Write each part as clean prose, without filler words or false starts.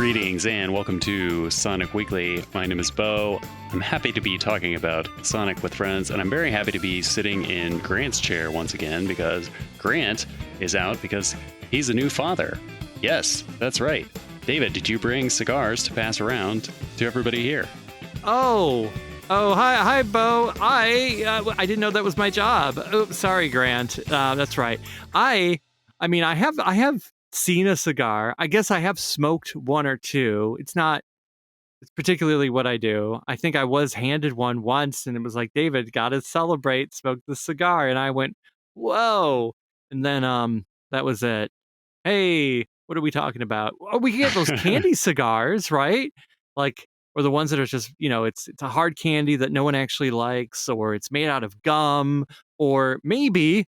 Greetings and welcome to Sonic Weekly. My name is Bo. I'm happy to be talking about Sonic with friends, and I'm very happy to be sitting in Grant's chair once again because Grant is out because he's a new father. Yes, that's right. David, did you bring cigars to pass around to everybody here? Oh, hi, Bo. I didn't know that was my job. Oh, sorry, Grant. That's right. I have seen a cigar. I guess I have smoked one or two. It's particularly what I do. I think I was handed one once, and it was like, David, gotta celebrate, smoke the cigar, and I went, whoa, and then that was it. Hey, what are we talking about? Oh, we can get those candy cigars, right? Like, or the ones that are just, it's a hard candy that no one actually likes, or it's made out of gum, or maybe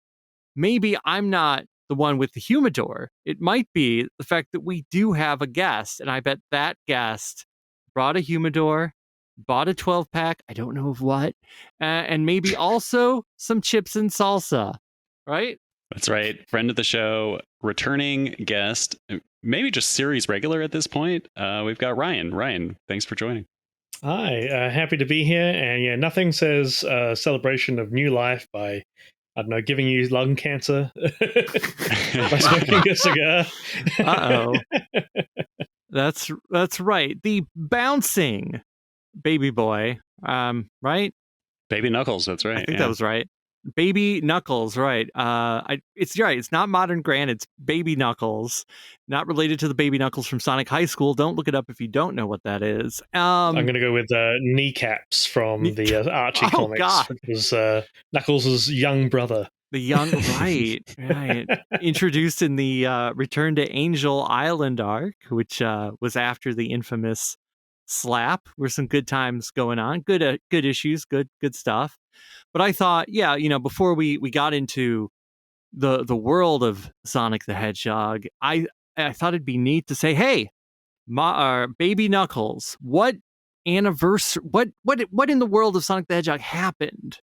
I'm not the one with the humidor. It might be the fact that we do have a guest, and I bet that guest brought a humidor, bought a 12-pack, I don't know of what, and maybe also some chips and salsa, right? That's right. Friend of the show, returning guest, maybe just series regular at this point. We've got Ryan. Ryan, thanks for joining. Hi, happy to be here. And yeah, nothing says celebration of new life by, I don't know, giving you lung cancer by smoking a cigar. Uh-oh. That's right. The bouncing baby boy, right? Baby Knuckles, that's right. I think that was right. Baby Knuckles, right. It's right. It's not Modern Grand. It's Baby Knuckles. Not related to the Baby Knuckles from Sonic High School. Don't look it up if you don't know what that is. I'm going to go with Kneecaps from the Archie comics. God. Which was Knuckles' young brother. The young, right. Introduced in the Return to Angel Island arc, which was after the infamous slap. Were some good times going on. Good issues. Good stuff. But I thought, before we got into the world of Sonic the Hedgehog, I thought it'd be neat to say, hey, Baby Knuckles, what anniversary? What in the world of Sonic the Hedgehog happened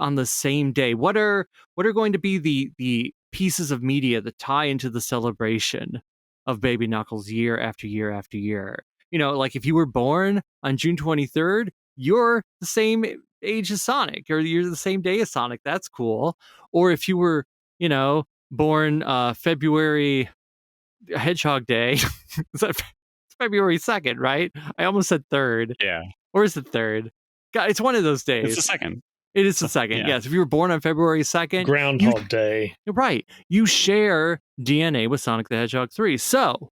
on the same day? What are going to be the pieces of media that tie into the celebration of Baby Knuckles year after year after year? Like if you were born on June 23rd, you're the same age as Sonic, or you're the same day as Sonic. That's cool. Or if you were, born February Hedgehog Day, it's February 2nd, right? I almost said 3rd. Yeah. Or is it 3rd? God, it's one of those days. It's the 2nd. It is the 2nd. Yeah. Yes. If you were born on February 2nd, Groundhog Day. You're right. You share DNA with Sonic the Hedgehog 3. So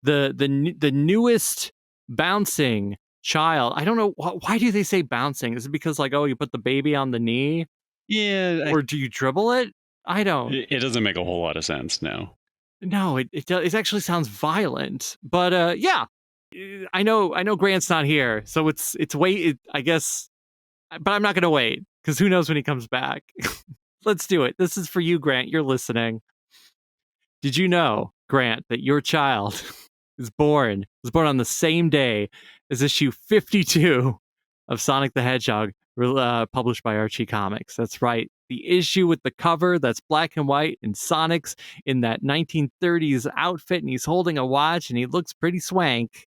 the newest bouncing child, I don't know, why do they say bouncing? Is it because you put the baby on the knee? Yeah. Or do you dribble it? I don't. It doesn't make a whole lot of sense, no. No, it actually sounds violent. But yeah, I know Grant's not here, so it's I guess, but I'm not going to wait because who knows when he comes back. Let's do it. This is for you, Grant. You're listening. Did you know, Grant, that your child was born on the same day as issue 52 of Sonic the Hedgehog, published by Archie Comics? That's right. The issue with the cover that's black and white and Sonic's in that 1930s outfit, and he's holding a watch and he looks pretty swank.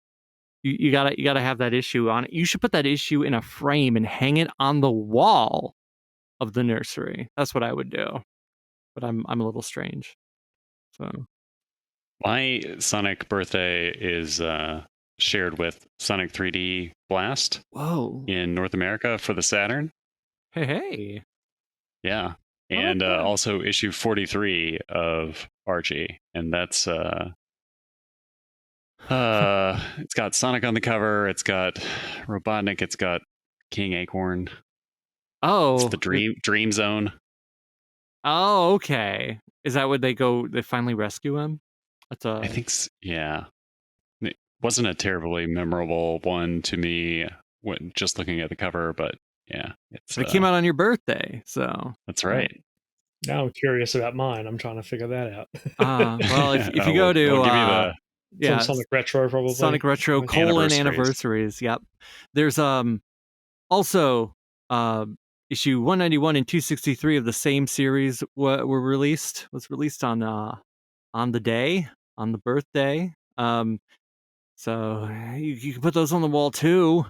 You gotta have that issue on it. You should put that issue in a frame and hang it on the wall of the nursery. That's what I would do. But I'm a little strange. So my Sonic birthday is shared with Sonic 3D Blast. Whoa. In North America for the Saturn. Hey. Yeah. And also issue 43 of Archie. And that's it's got Sonic on the cover, it's got Robotnik, it's got King Acorn. Oh. It's the Dream Zone. Oh, okay. Is that what they finally rescue him? I think yeah. It wasn't a terribly memorable one to me when just looking at the cover, but yeah. It came out on your birthday, so. That's right. Now I'm curious about mine. I'm trying to figure that out. Well, if you go to we'll give you Sonic Retro, probably. Sonic Retro : Anniversaries. Yep. There's also issue 191 and 263 of the same series was released on the birthday. So you can put those on the wall too.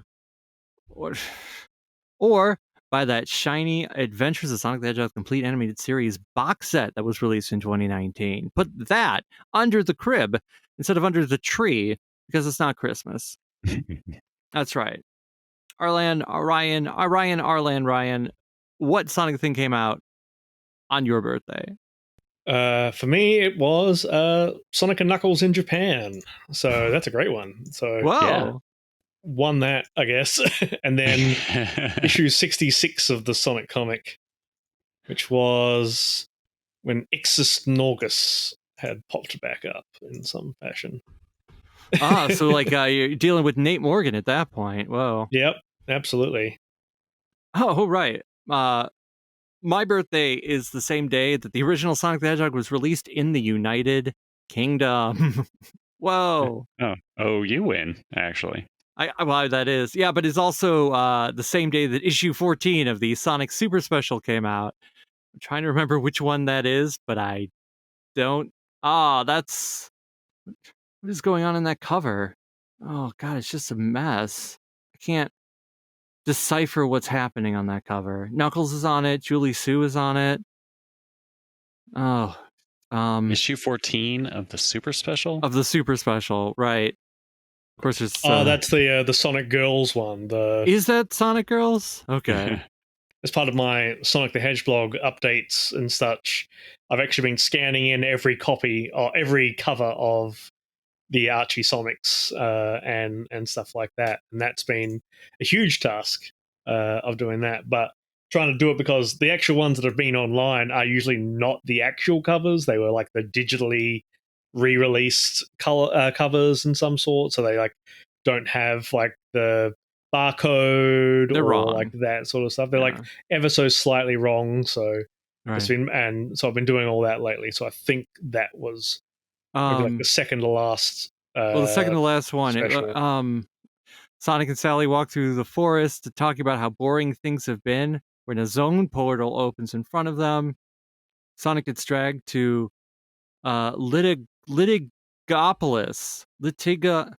Or buy that shiny Adventures of Sonic the Hedgehog Complete Animated Series box set that was released in 2019. Put that under the crib instead of under the tree because it's not Christmas. That's right. Ryan, what Sonic thing came out on your birthday? For me, it was Sonic and Knuckles in Japan. So that's a great one. So Whoa. won that, I guess. And then issue 66 of the Sonic comic, which was when Ixis Norgus had popped back up in some fashion. So like you're dealing with Nate Morgan at that point. Whoa. Yep, absolutely. Oh, right. My birthday is the same day that the original Sonic the Hedgehog was released in the United Kingdom. Whoa. Oh, you win, actually. Well, that is. Yeah, but it's also the same day that issue 14 of the Sonic Super Special came out. I'm trying to remember which one that is, but I don't. That's... What is going on in that cover? Oh, God, it's just a mess. I can't decipher what's happening on that cover. Knuckles is on it. Julie Sue is on it. Oh, issue 14 of the Super Special? Of the Super Special, right. Of course, there's... that's the Sonic Girls one. Is that Sonic Girls? Okay. As part of my Sonic the Hedgehog updates and such, I've actually been scanning in every copy or every cover of the Archie Sonics and stuff like that. And that's been a huge task of doing that. But trying to do it because the actual ones that have been online are usually not the actual covers. They were like the digitally re-released color covers in some sort. So they like don't have like the barcode They're or wrong. like that sort of stuff. They're like ever so slightly wrong. So right. I've been doing all that lately. So I think that was maybe like the second to last. The second to last one. Sonic and Sally walk through the forest talking about how boring things have been when a zone portal opens in front of them. Sonic gets dragged to Litigopolis. Litigopolis.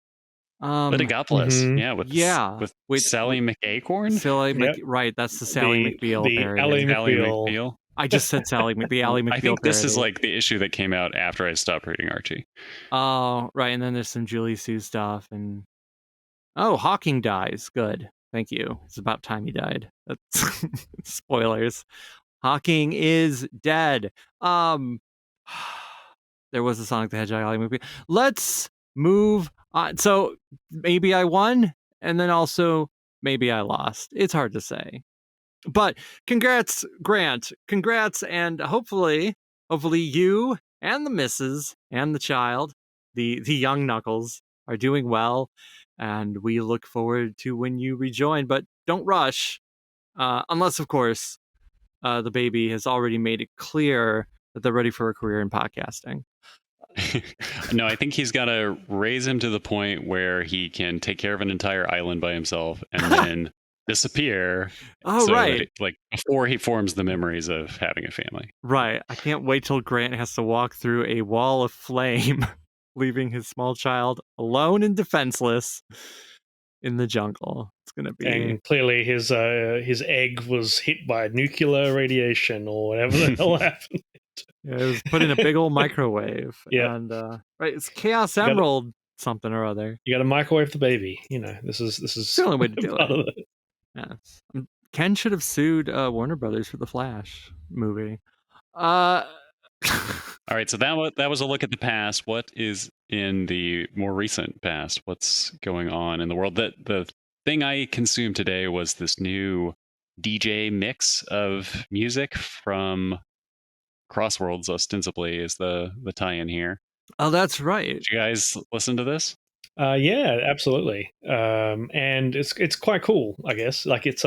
With Sally McAcorn? Right, that's the Sally McBeal parody. Ally McBeal. I just said Sally the Ally McBeal I think this parody. is like the issue that came out after I stopped reading Archie. Oh, right, and then there's some Julie Sue stuff, and Hawking dies. Good, thank you. It's about time he died. That's spoilers. Hawking is dead. There was a Sonic the Hedgehog movie. Let's move on. So maybe I won, and then also maybe I lost. It's hard to say. But congrats, Grant. Congrats, and hopefully you and the missus and the child, the young Knuckles, are doing well, and we look forward to when you rejoin. But don't rush, unless, of course, the baby has already made it clear that they're ready for a career in podcasting. No, I think he's got to raise him to the point where he can take care of an entire island by himself and then disappear. Right. Like before he forms the memories of having a family. Right. I can't wait till Grant has to walk through a wall of flame, leaving his small child alone and defenseless in the jungle. It's going to be... And clearly his egg was hit by nuclear radiation or whatever the hell happened. Yeah, it was put in a big old microwave. Yeah. And right, it's Chaos Emerald something or other. You got to microwave the baby. You know, this is the only way to do it. Yes. Ken should have sued Warner Brothers for the Flash movie. All right, so that was a look at the past. What is in the more recent past? What's going on in the world? The thing I consumed today was this new DJ mix of music from Crossworlds, ostensibly, is the tie-in here. Oh, that's right. Did you guys listen to this? Yeah, absolutely. And it's quite cool, I guess. Like it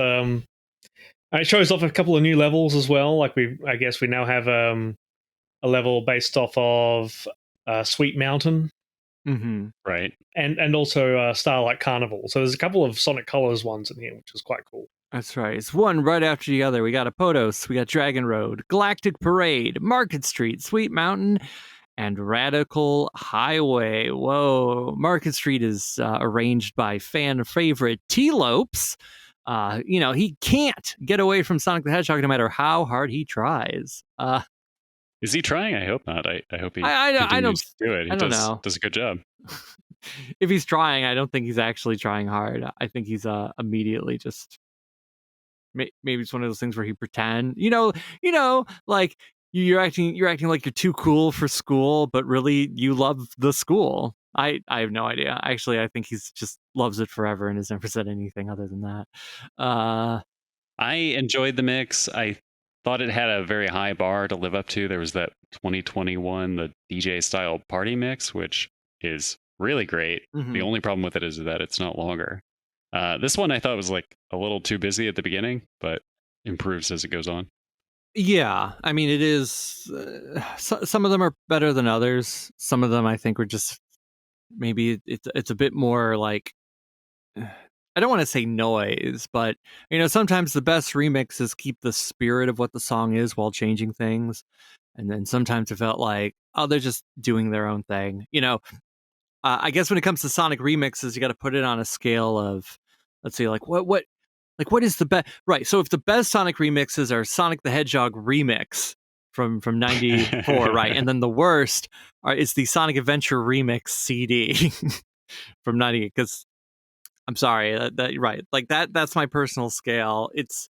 shows off a couple of new levels as well. Like I guess we now have a level based off of Sweet Mountain. Mm-hmm. Right. And also Starlight Carnival. So there's a couple of Sonic Colors ones in here, which is quite cool. That's right. It's one right after the other. We got Apotos, we got Dragon Road, Galactic Parade, Market Street, Sweet Mountain, and Radical Highway. Whoa. Market Street is arranged by fan favorite T-Lopes. He can't get away from Sonic the Hedgehog no matter how hard he tries. Is he trying? I hope not. I hope he I continues to do it. He I don't does know. a good job. If he's trying, I don't think he's actually trying hard. I think he's immediately just maybe it's one of those things where he pretend, like you're acting like you're too cool for school, but really you love the school. I have no idea. Actually, I think he's just loves it forever and has never said anything other than that. I enjoyed the mix. I thought it had a very high bar to live up to. There was that 2021, the DJ style party mix, which is really great. Mhm. The only problem with it is that it's not longer. This one I thought was like a little too busy at the beginning, but improves as it goes on. Yeah, I mean, it is. Some of them are better than others. Some of them I think were just maybe it's a bit more like. I don't want to say noise, but sometimes the best remixes keep the spirit of what the song is while changing things, and then sometimes it felt like, oh, they're just doing their own thing. I guess when it comes to Sonic remixes, you got to put it on a scale of, let's see, like what is the best? Right. So if the best Sonic remixes are Sonic the Hedgehog remix from '94, right, and then the worst is the Sonic Adventure remix CD from '98. Because I'm sorry, that right, like that's my personal scale. It's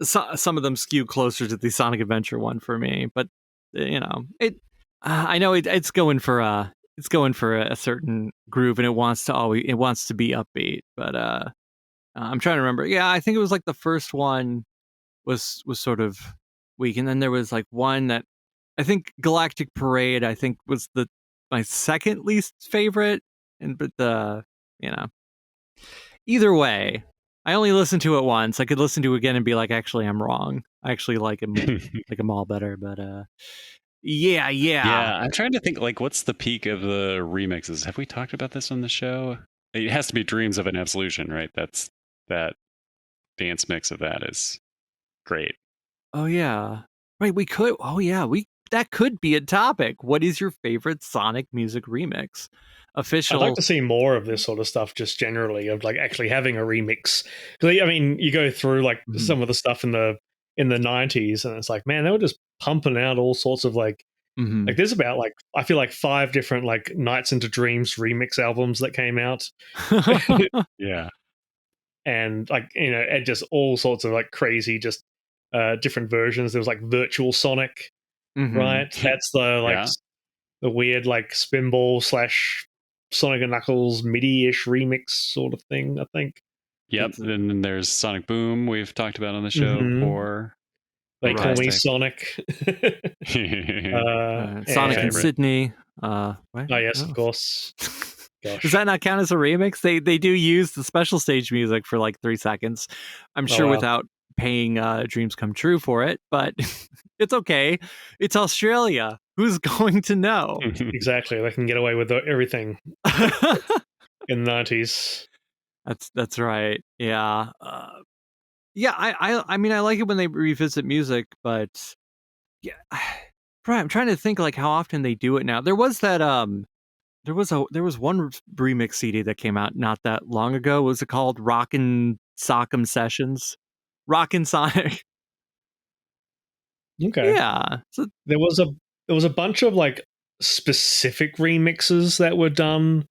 some of them skew closer to the Sonic Adventure one for me, but it. I know it's going for a certain groove, and it wants to be upbeat, but I'm trying to remember. Yeah, I think it was like the first one was sort of weak, and then there was like one that I think Galactic Parade I think was my second least favorite, but either way, I only listened to it once. I could listen to it again and be like, actually, I'm wrong. I actually like them all better, but yeah. Yeah, I'm trying to think, like, what's the peak of the remixes? Have we talked about this on the show? It has to be Dreams of an Absolution, right? That dance mix of that is great. Oh yeah. Right, we could. Oh yeah, that could be a topic. What is your favorite Sonic music remix? Official. I'd like to see more of this sort of stuff, just generally, of like actually having a remix. Because I mean, you go through like some of the stuff in the '90s, and it's like, man, they were just pumping out all sorts of like there's about like I feel like 5 different like Nights into Dreams remix albums that came out, Yeah. and like and just all sorts of like crazy, just different versions. There was like Virtual Sonic, right? That's the like Yeah. the weird like Spinball / Sonic and Knuckles MIDI-ish remix sort of thing, I think. Yep. Then there's Sonic Boom we've talked about on the show before. They call me Fantastic. Sonic. Sonic and favorite. Sydney. Oh yes, of course. Gosh. Does that not count as a remix? They do use the special stage music for like 3 seconds. I'm sure wow. without paying Dreams Come True for it, but it's okay. It's Australia. Who's going to know? Exactly. They can get away with everything in the 90s. That's right. Yeah. Yeah, I mean I like it when they revisit music, but yeah, I'm trying to think like how often they do it now. There was that there was one remix CD that came out not that long ago. What was it called? Rockin' Sock'em Sessions? Rockin' Sonic. Okay. Yeah. So, There was a bunch of like specific remixes that were done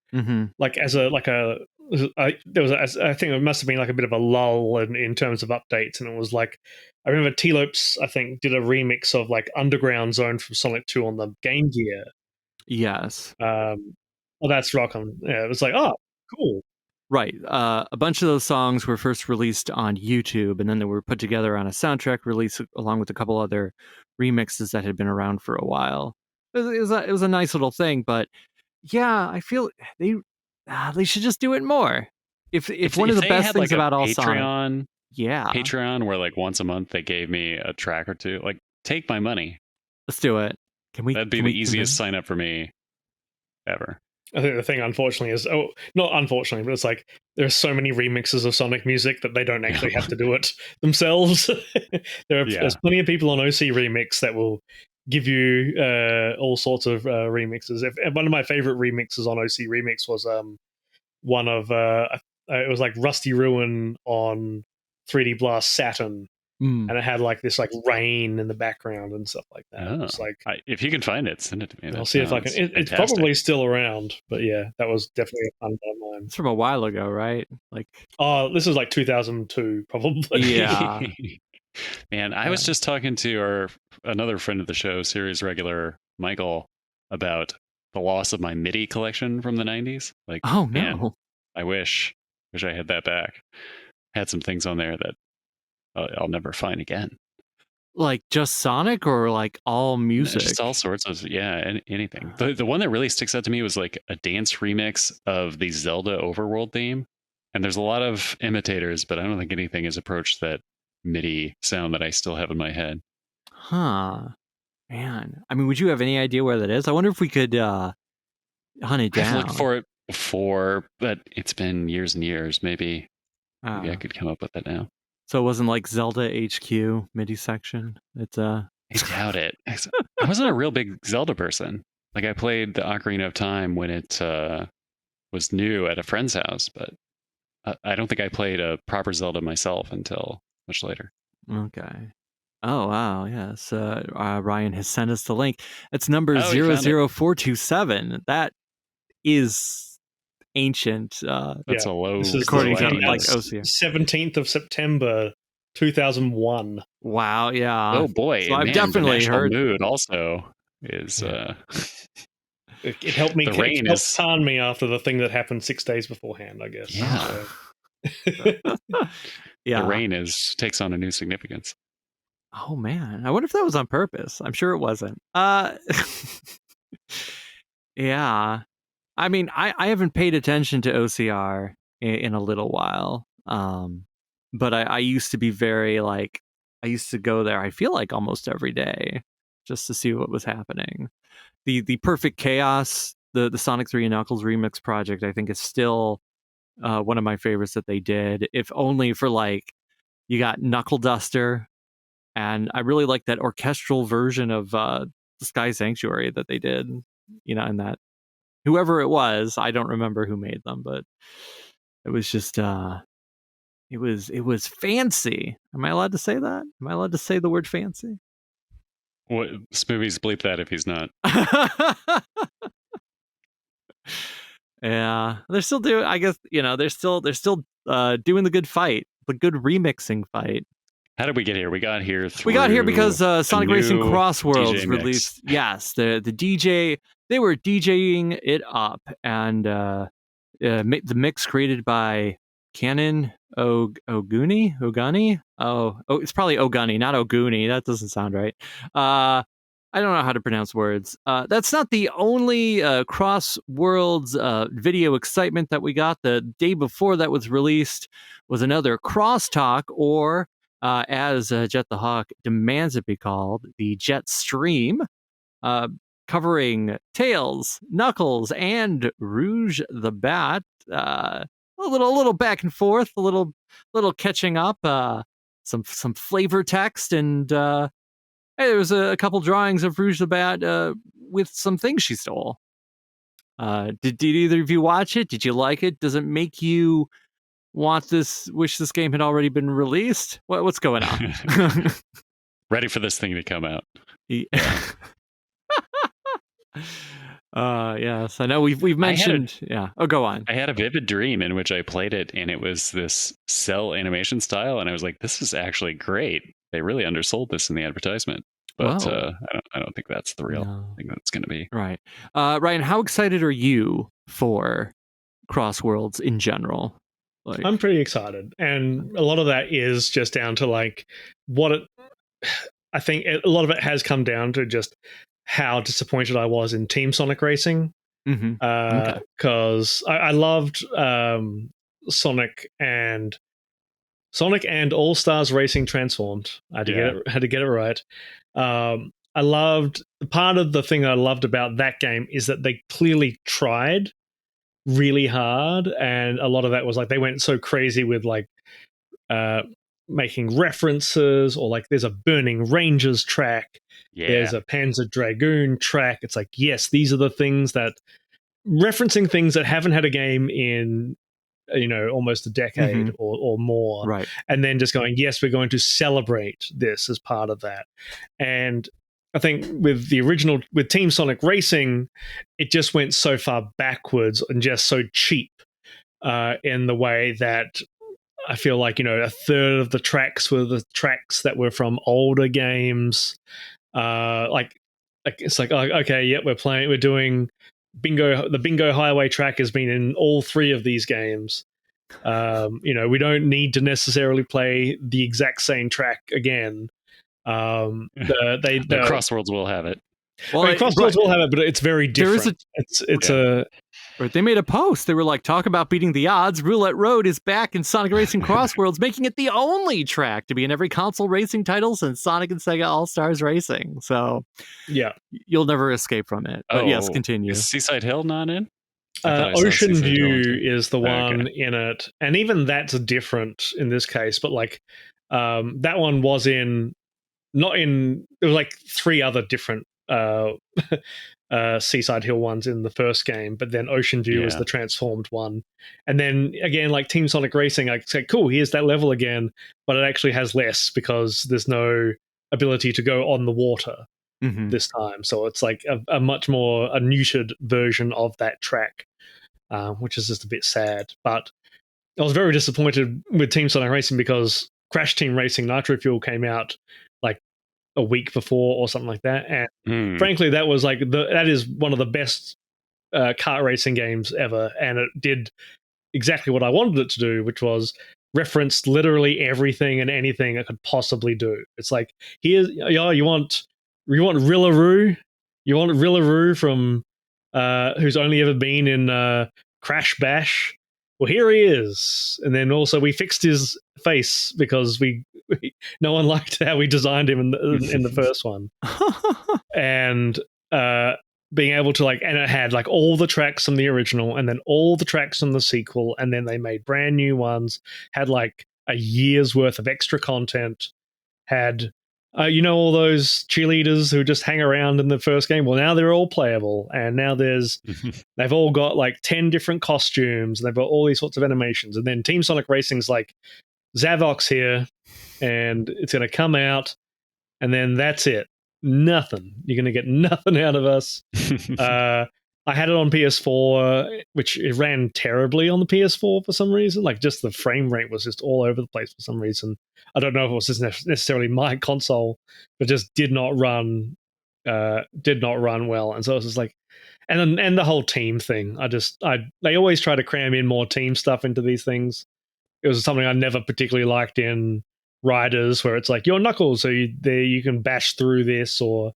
like as a there was I think it must have been like a bit of a lull in terms of updates, and it was like I remember T-Lopes I think did a remix of like Underground Zone from Sonic 2 on the Game Gear. yes. Well, that's rockin'. Yeah, it was like, oh, cool. Right. A bunch of those songs were first released on YouTube, and then they were put together on a soundtrack release along with a couple other remixes that had been around for a while. It was a nice little thing, but yeah, I feel they should just do it more. If one of the they best had things like a about all Sonic, Patreon where like once a month they gave me a track or two, like take my money. Let's do it. That'd be the easiest sign up for me ever. I think the thing, unfortunately, is not unfortunately, but it's like there's so many remixes of Sonic music that they don't actually have to do it themselves. There's plenty of people on OC Remix that will give you all sorts of remixes. One of my favorite remixes on OC Remix was one of it was like Rusty Ruin on 3D Blast Saturn, and it had like this like rain in the background and stuff like that. Oh, It's like if you can find it, send it to me. I'll see if I can. It's probably still around, but yeah, that was definitely a fun time of mine. It's from a while ago, right? Like, oh, this is like 2002, probably. Yeah. Man, I was just talking to another friend of the show, series regular Michael, about the loss of my MIDI collection from the 90s. Like, oh no, man, I wish I had that back. Had some things on there that I'll never find again. Like just Sonic or like all music? Just all sorts of, anything. The one that really sticks out to me was like a dance remix of the Zelda Overworld theme. And there's a lot of imitators, but I don't think anything has approached that MIDI sound that I still have in my head. Huh. Man. I mean, would you have any idea where that is? I wonder if we could hunt it down. I've looked for it before, but it's been years and years. Maybe I could come up with it now. So it wasn't like Zelda HQ MIDI section? It's I doubt it. I wasn't a real big Zelda person. Like I played the Ocarina of Time when it was new at a friend's house, but I don't think I played a proper Zelda myself until much later. Okay. Oh, wow. Yes. Ryan has sent us the link. It's number 00427. That is ancient. That's a low. This is according to like OCR. 17th of September, 2001. Wow. Yeah. Oh boy. So I've definitely heard. Mood also is. It helped me. The rain helped calm me after the thing that happened 6 days beforehand, I guess. Yeah. So. Yeah. The rain takes on a new significance. Oh man, I wonder if that was on purpose. I'm sure it wasn't. Yeah. I mean, I haven't paid attention to OCR in a little while. But I used to be very like, I used to go there, I feel like almost every day just to see what was happening. The Perfect Chaos, the Sonic 3 and Knuckles remix project, I think is still one of my favorites that they did, if only for like, you got Knuckle Duster, and I really like that orchestral version of the Sky Sanctuary that they did, and that whoever it was, I don't remember who made them, but it was just it was fancy. Am I allowed to say that? Am I allowed to say the word fancy? What Smoovies bleep that if he's not. Yeah, they're still doing. I guess they're still doing the good fight, the good remixing fight. How did we get here? We got here because Sonic Racing Crossworlds DJ released. Yes, the DJ, they were DJing it up, and the mix created by Canon Oguni. Oh, it's probably Oguni, not Oguni. That doesn't sound right. I don't know how to pronounce words. That's not the only Crossworlds video excitement that we got. The day before that was released was another Crosstalk, or as Jet the Hawk demands it be called, the Jet Stream, covering Tails, Knuckles, and Rouge the Bat. A little back and forth, a little catching up, some flavor text, and there was a couple drawings of Rouge the Bat with some things she stole. Did either of you watch it? Did you like it? Does it make you wish this game had already been released? What's going on? Ready for this thing to come out. Yeah. Yes, I know we've mentioned. Go on. I had a vivid dream in which I played it, and it was this cell animation style, and I was like, "This is actually great." They really undersold this in the advertisement, but I don't think that's the real thing that's going to be. Right, Ryan, how excited are you for Crossworlds in general? I'm pretty excited, and a lot of that is just down to like I think a lot of it has come down to just how disappointed I was in Team Sonic Racing, because I loved Sonic and All Stars Racing Transformed. I had to get it right. I loved part of the thing that I loved about that game is that they clearly tried really hard, and a lot of that was like they went so crazy with like making references, or like there's a Burning Rangers track, there's a Panzer Dragoon track. It's like, yes, these are the things that referencing things that haven't had a game in almost a decade or more, Right. and then just going, yes, we're going to celebrate this as part of that. And I think with Team Sonic Racing, it just went so far backwards and just so cheap in the way that I feel like, a third of the tracks were the tracks that were from older games. Like it's like, oh, okay, yep, we're doing Bingo. The Bingo Highway track has been in all three of these games. We don't need to necessarily play the exact same track again. The Crossworlds will have it. Well, Crossworlds will have it, but it's very different. They made a post. They were like, talk about beating the odds. Roulette Road is back in Sonic Racing Crossworlds, making it the only track to be in every console racing title since Sonic and Sega All-Stars Racing. So, yeah, you'll never escape from it. But yes, continue. Is Seaside Hill not in? Ocean View is the one in it. And even that's different in this case. But like that one was there was like three other different Seaside Hill ones in the first game, but then Ocean View is the transformed one. And then again, like Team Sonic Racing, I say, cool, here's that level again, but it actually has less because there's no ability to go on the water this time. So it's like a much more neutered version of that track, which is just a bit sad. But I was very disappointed with Team Sonic Racing because Crash Team Racing Nitro Fuel came out like a week before or something like that, and frankly that was like that is one of the best kart racing games ever, and it did exactly what I wanted it to do, which was referenced literally everything and anything it could possibly do. It's like, here's you want Rillaroo, from who's only ever been in Crash Bash. Well, here he is. And then also we fixed his face because no one liked how we designed him in the first one. And being able to and it had like all the tracks from the original and then all the tracks from the sequel, and then they made brand new ones, had like a year's worth of extra content, had all those cheerleaders who just hang around in the first game. Well, now they're all playable, and now they've all got like 10 different costumes, and they've got all these sorts of animations. And then Team Sonic Racing's like, Zavok's here, and it's going to come out, and then that's it. Nothing. You're going to get nothing out of us. I had it on PS4, which it ran terribly on the PS4 for some reason. Like, just the frame rate was just all over the place for some reason. I don't know if it was just necessarily my console, but just did not run well. And so it was just like, and the whole team thing. They always try to cram in more team stuff into these things. It was something I never particularly liked in Riders, where it's like, your Knuckles, so you can bash through this, or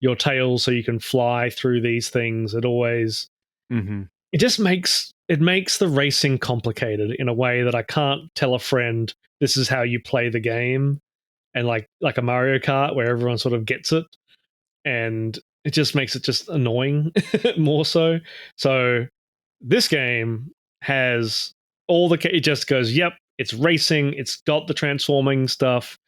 your Tails, so you can fly through these things. It always it just makes the racing complicated in a way that I can't tell a friend this is how you play the game, and like a Mario Kart where everyone sort of gets it, and it just makes it just annoying more so. So this game has it just goes, yep, it's racing, it's got the transforming stuff.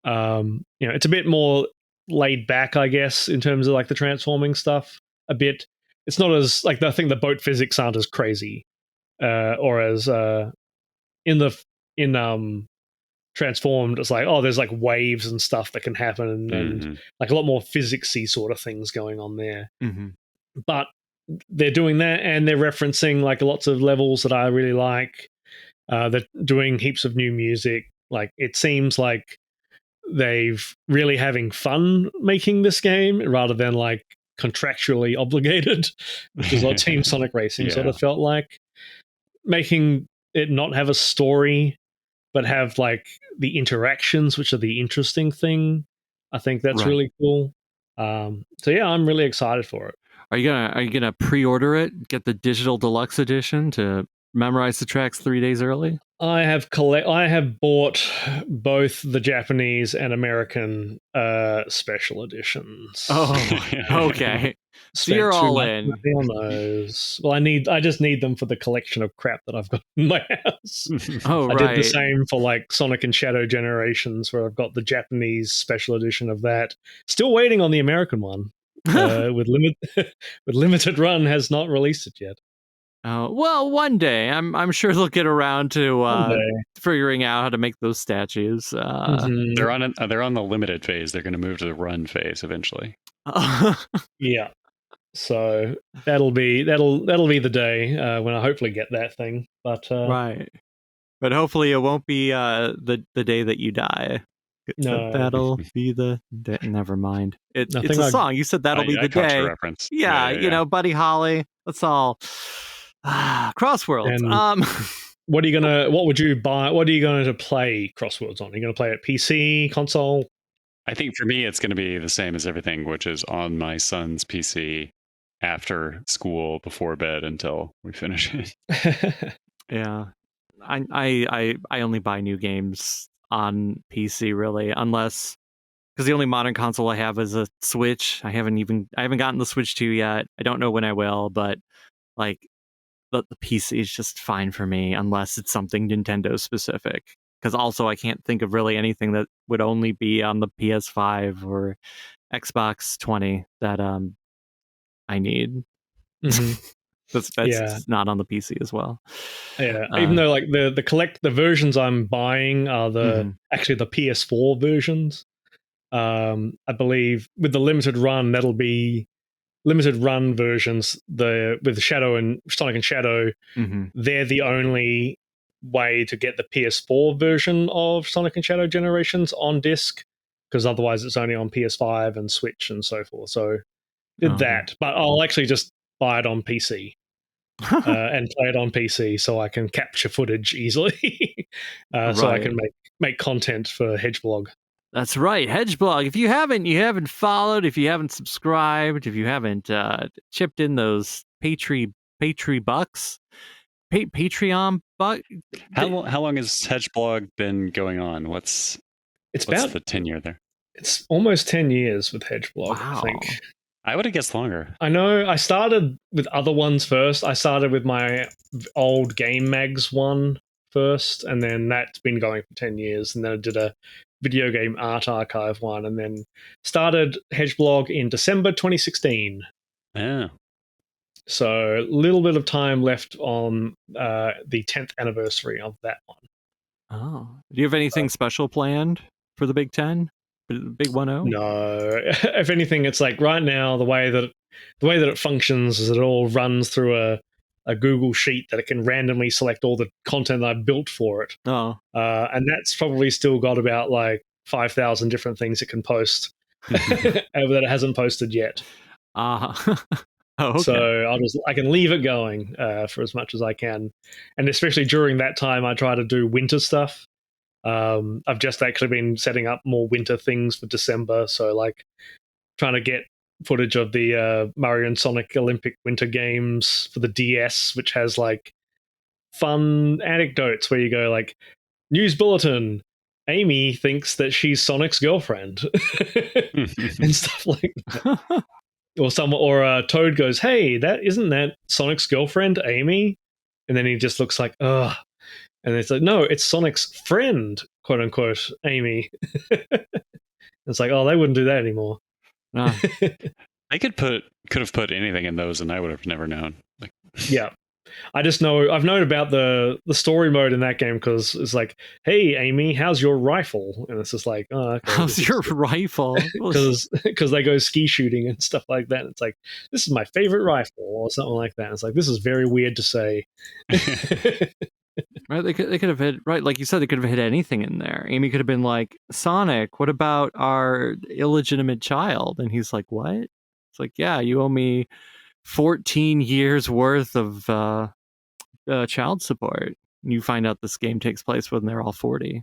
It's a bit more laid back, I guess, in terms of like the transforming stuff a bit. It's not as like, I think the boat physics aren't as crazy or as in Transformed. It's like, oh, there's like waves and stuff that can happen, and like a lot more physicsy sort of things going on there. But they're doing that, and they're referencing like lots of levels that I really like. They're doing heaps of new music. Like, it seems like they've really having fun making this game rather than like contractually obligated, which is what Team Sonic Racing sort of felt like. Making it not have a story, but have like the interactions, which are the interesting thing. I think that's really cool. So yeah, I'm really excited for it. Are you gonna pre-order it? Get the digital deluxe edition to memorize the tracks 3 days early? I have bought both the Japanese and American special editions. Oh, okay. So you're Spent too all much in. money on those. Well, I just need them for the collection of crap that I've got in my house. Oh, I right. did the same for like Sonic and Shadow Generations, where I've got the Japanese special edition of that. Still waiting on the American one. With limited run has not released it yet. Oh, well, one day I'm sure they'll get around to One day. figuring out how to make those statues. Mhm. They're on the limited phase. They're going to move to the run phase eventually. Yeah. So that'll be the day when I hopefully get that thing. But right. But hopefully it won't be the day that you die. no, That'll be the day. Never mind. It's Nothing a like- song. You said that'll be the I caught day. your reference. Yeah, you know, Buddy Holly. Let's all Crossworlds. And- what would you buy? What are you going to play Crosswords on? Are you going to play it PC, console? I think for me, it's going to be the same as everything, which is on my son's PC after school, before bed, until we finish it. Yeah. I only buy new games on PC really, unless because the only modern console I have is a Switch. I haven't gotten the Switch 2 yet. I don't know when I will, but like the PC is just fine for me unless it's something Nintendo specific. Because also I can't think of really anything that would only be on the PS5 or Xbox 20 that I need. Mhm. That's Yeah. not on the PC as well. Yeah, even though like the versions I'm buying are actually the PS4 versions. I believe with the limited run, that'll be limited run versions. With Shadow and Sonic and Shadow, they're the only way to get the PS4 version of Sonic and Shadow Generations on disc, because otherwise it's only on PS5 and Switch and so forth. So did that, but I'll actually just buy it on PC. And play it on PC so I can capture footage easily, so I can make content for Hedgeblog. That's right, Hedgeblog. If you haven't followed, if you haven't subscribed, if you haven't chipped in those Patreon bucks, Patreon buck. How long has Hedgeblog been going on? What's the tenure there? It's almost 10 years with Hedgeblog. Wow. I think. I would have guessed longer. I know. I started with other ones first. I started with my old Game Mags one first, and then that's been going for 10 years. And then I did a video game art archive one, and then started Hedgeblog in December 2016. Yeah. So a little bit of time left on the 10th anniversary of that one. Oh, do you have anything special planned for the Big 10? Big 1-0? No. If anything, it's like right now the way that it functions is it all runs through a Google sheet that it can randomly select all the content I've built for it. Oh. And that's probably still got about like 5,000 different things it can post that it hasn't posted yet. Oh, okay. So I can leave it going for as much as I can, and especially during that time, I try to do winter stuff. I've just actually been setting up more winter things for December, so like trying to get footage of the Mario and Sonic Olympic Winter Games for the DS, which has like fun anecdotes where you go like, news bulletin, Amy thinks that she's Sonic's girlfriend, and stuff like that. Or Toad goes, "Hey, isn't that Sonic's girlfriend, Amy?" And then he just looks like, "Ugh." And it's like, "No, it's Sonic's friend, quote unquote, Amy." It's like, "Oh, they wouldn't do that anymore." I could have put anything in those, and I would have never known. Like, yeah. I just know I've known about the story mode in that game because it's like, "Hey, Amy, how's your rifle?" And it's just like, "Oh, okay, how's your rifle?" Because they go ski shooting and stuff like that. And it's like, "This is my favorite rifle," or something like that. And it's like, this is very weird to say. Right? They could have hit right, like you said, they could have hit anything in there. Amy could have been like, "Sonic, what about our illegitimate child?" And he's like, "What?" It's like, "Yeah, you owe me 14 years worth of child support." And you find out this game takes place when they're all 40.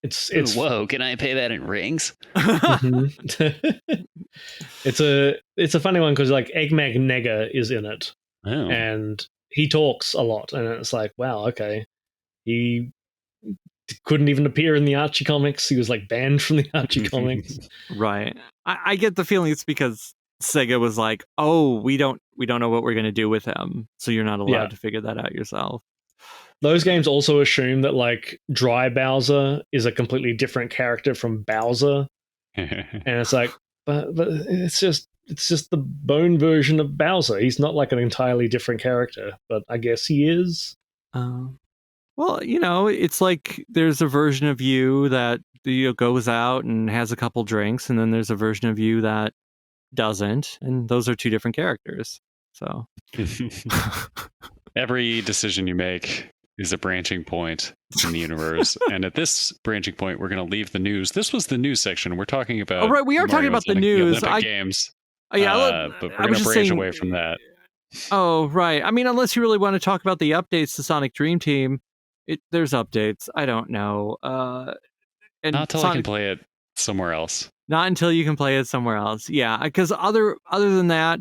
It's whoa! Can I pay that in rings? It's a funny one because like Eggmag Nega is in it, and he talks a lot, and it's like, wow, okay, he couldn't even appear in the Archie comics. He was like banned from the Archie comics. Right. I get the feeling it's because Sega was like, "Oh, we don't know what we're going to do with him, so you're not allowed to figure that out yourself." Those games also assume that like Dry Bowser is a completely different character from Bowser, and it's like, but it's just the bone version of Bowser. He's not like an entirely different character, but I guess he is. Well, it's like there's a version of you that goes out and has a couple drinks, and then there's a version of you that doesn't, and those are two different characters. So every decision you make is a branching point in the universe. And at this branching point, we're going to leave the news. This was the news section. We're talking about. Oh, right. We are talking about the news. Olympic Games. Yeah, but we're going to branch away from that. Oh, right. I mean, unless you really want to talk about the updates to Sonic Dream Team, there's updates. I don't know. And not until I can play it somewhere else. Not until you can play it somewhere else. Yeah, because other than that,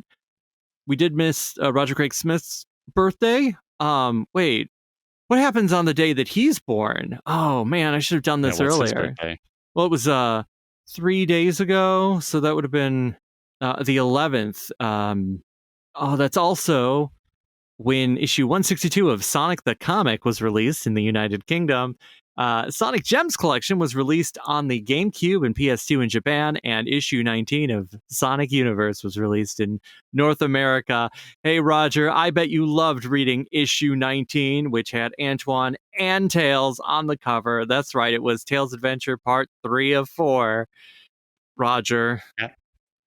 we did miss Roger Craig Smith's birthday. Wait, what happens on the day that he's born? Oh man, I should have done this earlier. Well, it was 3 days ago, so that would have been the 11th. That's also when issue 162 of Sonic the Comic was released in the United Kingdom. Sonic Gems Collection was released on the GameCube and PS2 in Japan, and issue 19 of Sonic Universe was released in North America. Hey, Roger, I bet you loved reading issue 19, which had Antoine and Tails on the cover. That's right, it was Tails Adventure Part 3 of 4. Roger.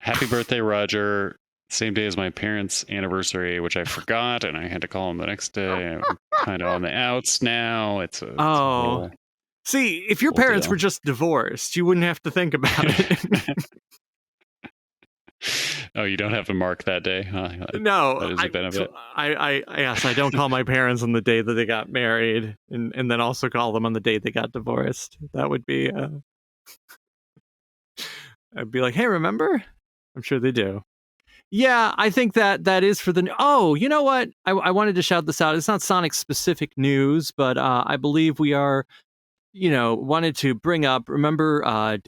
Happy birthday, Roger. Same day as my parents' anniversary, which I forgot, and I had to call them the next day. I'm kind of on the outs now. It's see, if your parents were just divorced, you wouldn't have to think about it. Oh, you don't have to mark that day? No, that is a benefit. I don't call my parents on the day that they got married, and then also call them on the day they got divorced. That would be. I'd be like, hey, remember? I'm sure they do. Yeah, I think that is for the... Oh, you know what? I wanted to shout this out. It's not Sonic-specific news, but I believe we are, wanted to bring up... Remember... oh,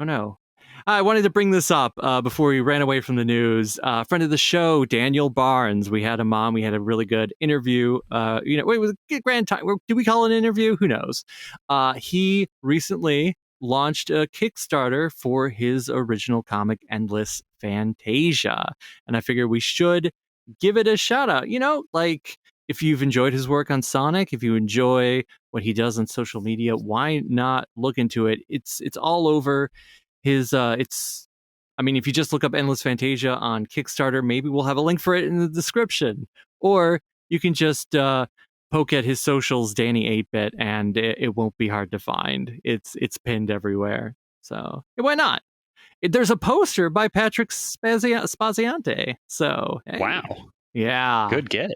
no. I wanted to bring this up before we ran away from the news. Friend of the show, Daniel Barnes. We had him on. We had a really good interview. It was a grand time. Do we call it an interview? Who knows? He recently launched a Kickstarter for his original comic, Endless Fantasia. And I figure we should give it a shout out. Like if you've enjoyed his work on Sonic, if you enjoy what he does on social media, why not look into it? It's all over his if you just look up Endless Fantasia on Kickstarter, maybe we'll have a link for it in the description. Or you can just poke at his socials, Danny 8-Bit, and it won't be hard to find. It's pinned everywhere. So why not? There's a poster by Patrick Spaziante. So hey. Wow. Yeah. Good get.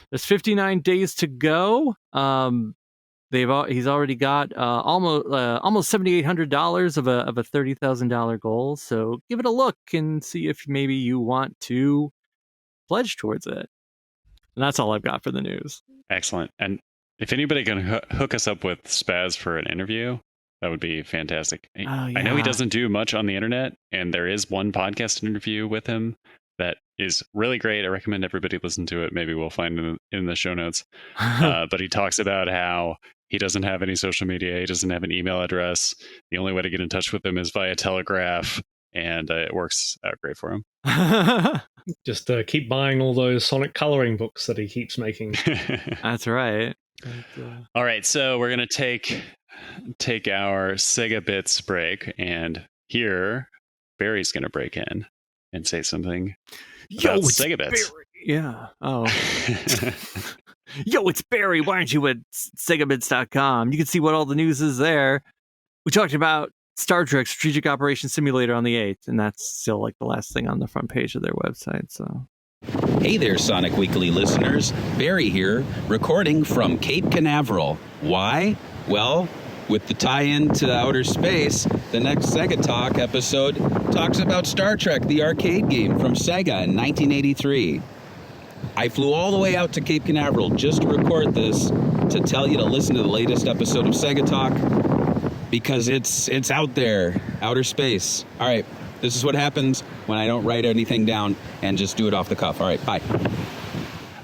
There's 59 days to go. He's already got almost $7,800 of a $30,000 goal. So give it a look and see if maybe you want to pledge towards it. And that's all I've got for the news. Excellent. And if anybody can hook us up with Spaz for an interview, that would be fantastic. Oh, yeah. I know he doesn't do much on the internet, and there is one podcast interview with him that is really great. I recommend everybody listen to it. Maybe we'll find it in the show notes. But he talks about how he doesn't have any social media. He doesn't have an email address. The only way to get in touch with him is via telegraph, and it works out great for him. Just keep buying all those Sonic coloring books that he keeps making. That's right. All right, so we're going to take our Sega Bits break, and here Barry's going to break in and say something about Sega Bits. Barry. Yeah. Oh. Yo, it's Barry. Why aren't you at SegaBits.com? You can see what all the news is there. We talked about Star Trek Strategic Operations Simulator on the 8th, and that's still like the last thing on the front page of their website. So, hey there, Sonic Weekly listeners. Barry here, recording from Cape Canaveral. Why? Well, with the tie-in to outer space, the next Sega Talk episode talks about Star Trek, the arcade game from Sega in 1983. I flew all the way out to Cape Canaveral just to record this to tell you to listen to the latest episode of Sega Talk, because it's out there, outer space. All right, This is what happens when I don't write anything down and just do it off the cuff. All right, bye.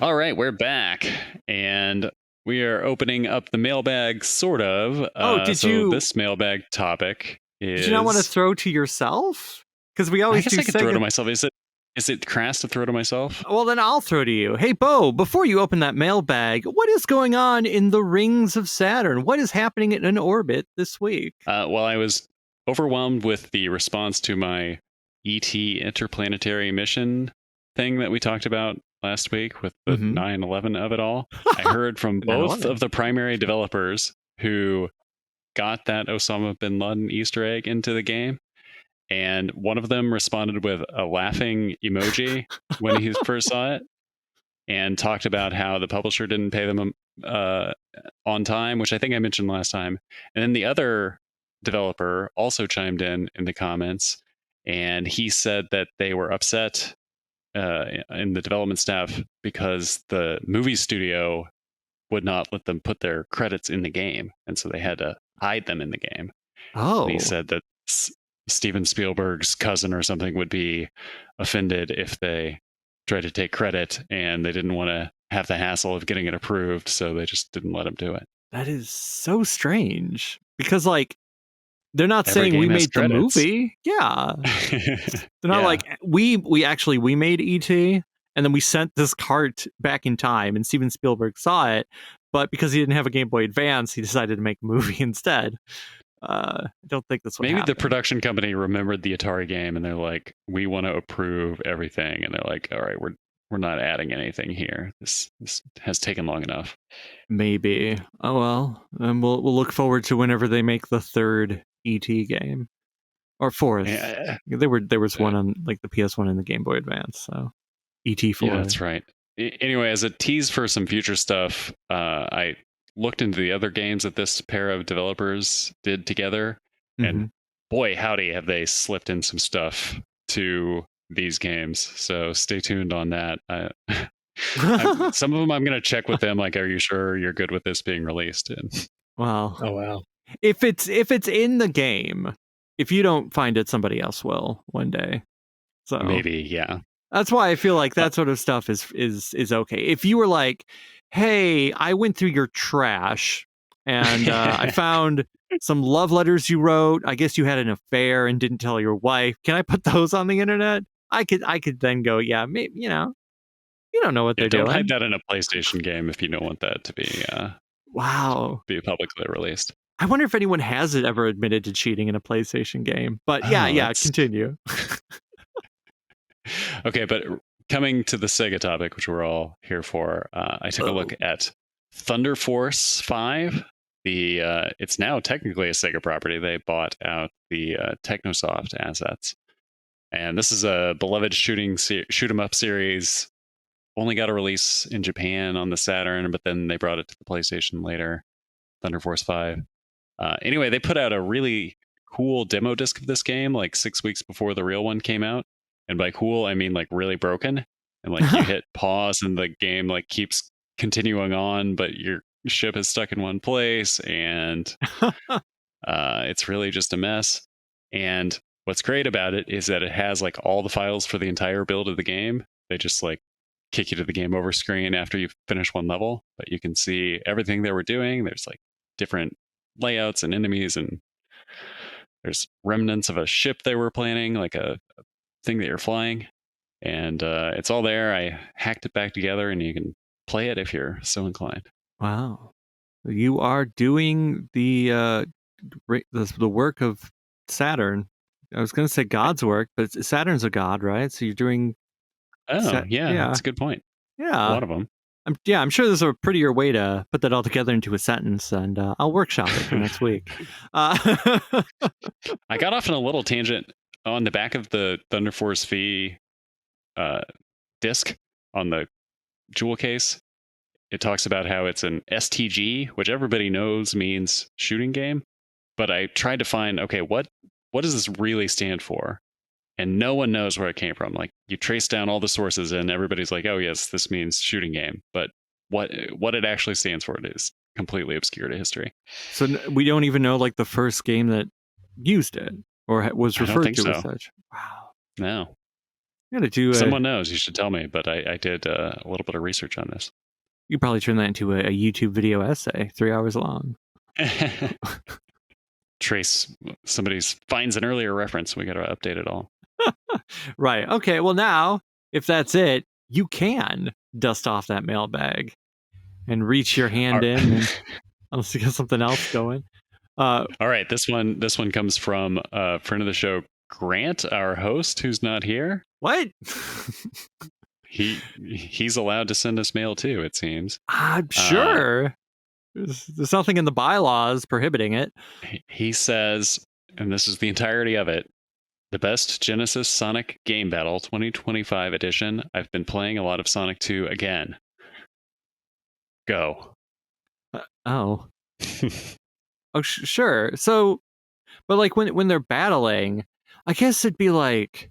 All right, we're back, and we are opening up the mailbag, sort of. This mailbag topic is... Did you not want to throw to yourself? Because we I always guess do I could throw to myself. Is it crass to throw to myself? Well, then I'll throw to you. Hey, Bo, before you open that mailbag, what is going on in the rings of Saturn? What is happening in orbit this week? Well, I was overwhelmed with the response to my ET interplanetary mission thing that we talked about last week with the 9/11 of it all. I heard from both of the primary developers who got that Osama bin Laden Easter egg into the game. And one of them responded with a laughing emoji when he first saw it and talked about how the publisher didn't pay them on time, which I think I mentioned last time. And then the other developer also chimed in the comments, and he said that they were upset in the development staff because the movie studio would not let them put their credits in the game. And so they had to hide them in the game. Oh. And he said that Steven Spielberg's cousin or something would be offended if they tried to take credit, and they didn't want to have the hassle of getting it approved, so they just didn't let him do it. That is so strange, because like they're not Every saying we game has made credits. the movie. Yeah. They're not like we made E.T. and then we sent this cart back in time and Steven Spielberg saw it, but because he didn't have a Game Boy Advance, he decided to make a movie instead. I don't think that's what Maybe happened. the production company remembered the Atari game and they're like, we want to approve everything, and they're like, all right, we're not adding anything here. This has taken long enough. Maybe. Oh well. And we'll look forward to whenever they make the third E.T. game. Or fourth. Yeah. There was one on like the PS1 and the Game Boy Advance, so ET4. Yeah, that's right. Anyway, as a tease for some future stuff, I looked into the other games that this pair of developers did together, and boy, howdy, have they slipped in some stuff to these games. So stay tuned on that. Some of them I'm going to check with them, like, are you sure you're good with this being released? And Well, Oh wow. if it's in the game, if you don't find it, somebody else will one day. So maybe, yeah. That's why I feel like that sort of stuff is okay. If you were like, hey, I went through your trash and I found some love letters you wrote. I guess you had an affair and didn't tell your wife. Can I put those on the internet? I could then go, yeah, maybe, you don't know what they're doing. Don't hide that in a PlayStation game if you don't want that to be be publicly released. I wonder if anyone has ever admitted to cheating in a PlayStation game. But continue. Okay, but coming to the Sega topic, which we're all here for, I took a look at Thunder Force 5. It's now technically a Sega property. They bought out the Technosoft assets. And this is a beloved shoot 'em up series. Only got a release in Japan on the Saturn, but then they brought it to the PlayStation later. Thunder Force 5. Anyway, they put out a really cool demo disc of this game like 6 weeks before the real one came out. And by cool, I mean like really broken. And like you hit pause and the game like keeps continuing on, but your ship is stuck in one place, and it's really just a mess. And what's great about it is that it has like all the files for the entire build of the game. They just like kick you to the game over screen after you finish one level, but you can see everything they were doing. There's like different layouts and enemies, and there's remnants of a ship they were planning, like a thing that you're flying, and it's all there. I hacked it back together, and you can play it if you're so inclined. Wow, you are doing the work of Saturn. I was going to say God's work, but Saturn's a god, right? So you're doing. That's a good point. Yeah, a lot of them. I'm sure there's a prettier way to put that all together into a sentence, and I'll workshop it for next week. I got off on a little tangent. On the back of the Thunder Force V disc on the jewel case, it talks about how it's an STG, which everybody knows means shooting game. But I tried to find, okay, what does this really stand for? And no one knows where it came from. Like, you trace down all the sources and everybody's like, oh yes, this means shooting game. But what it actually stands for, it is completely obscure to history. So we don't even know like the first game that used it. or was I don't referred think to as so. such. Wow. No. I'm gonna do Someone knows. You should tell me. But I did a little bit of research on this. You probably turn that into a YouTube video essay, 3 hours long. Trace, somebody finds an earlier reference. We got to update it all. Right. Okay. Well, now, if that's it, you can dust off that mailbag and reach your hand in, and unless you got something else going. All right. This one comes from a friend of the show, Grant, our host, who's not here. What? He's allowed to send us mail too, it seems. I'm sure. There's nothing in the bylaws prohibiting it. He says, and this is the entirety of it, the best Genesis Sonic Game Battle 2025 edition. I've been playing a lot of Sonic 2 again. Go. Oh, sure. So, but like when they're battling, I guess it'd be like,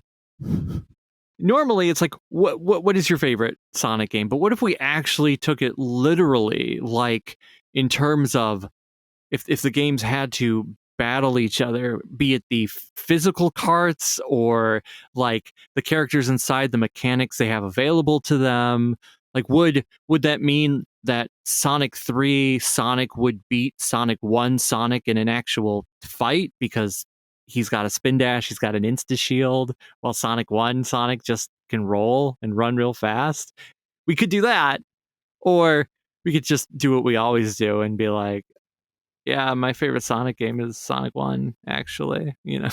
normally it's like, what is your favorite Sonic game? But what if we actually took it literally, like in terms of if the games had to battle each other, be it the physical carts or like the characters inside the mechanics they have available to them, like would that mean that Sonic 3 Sonic would beat Sonic 1 Sonic in an actual fight because he's got a spin dash, he's got an insta shield, while Sonic 1 Sonic just can roll and run real fast? We could do that, or we could just do what we always do and be like, yeah, my favorite Sonic game is Sonic 1, actually, you know.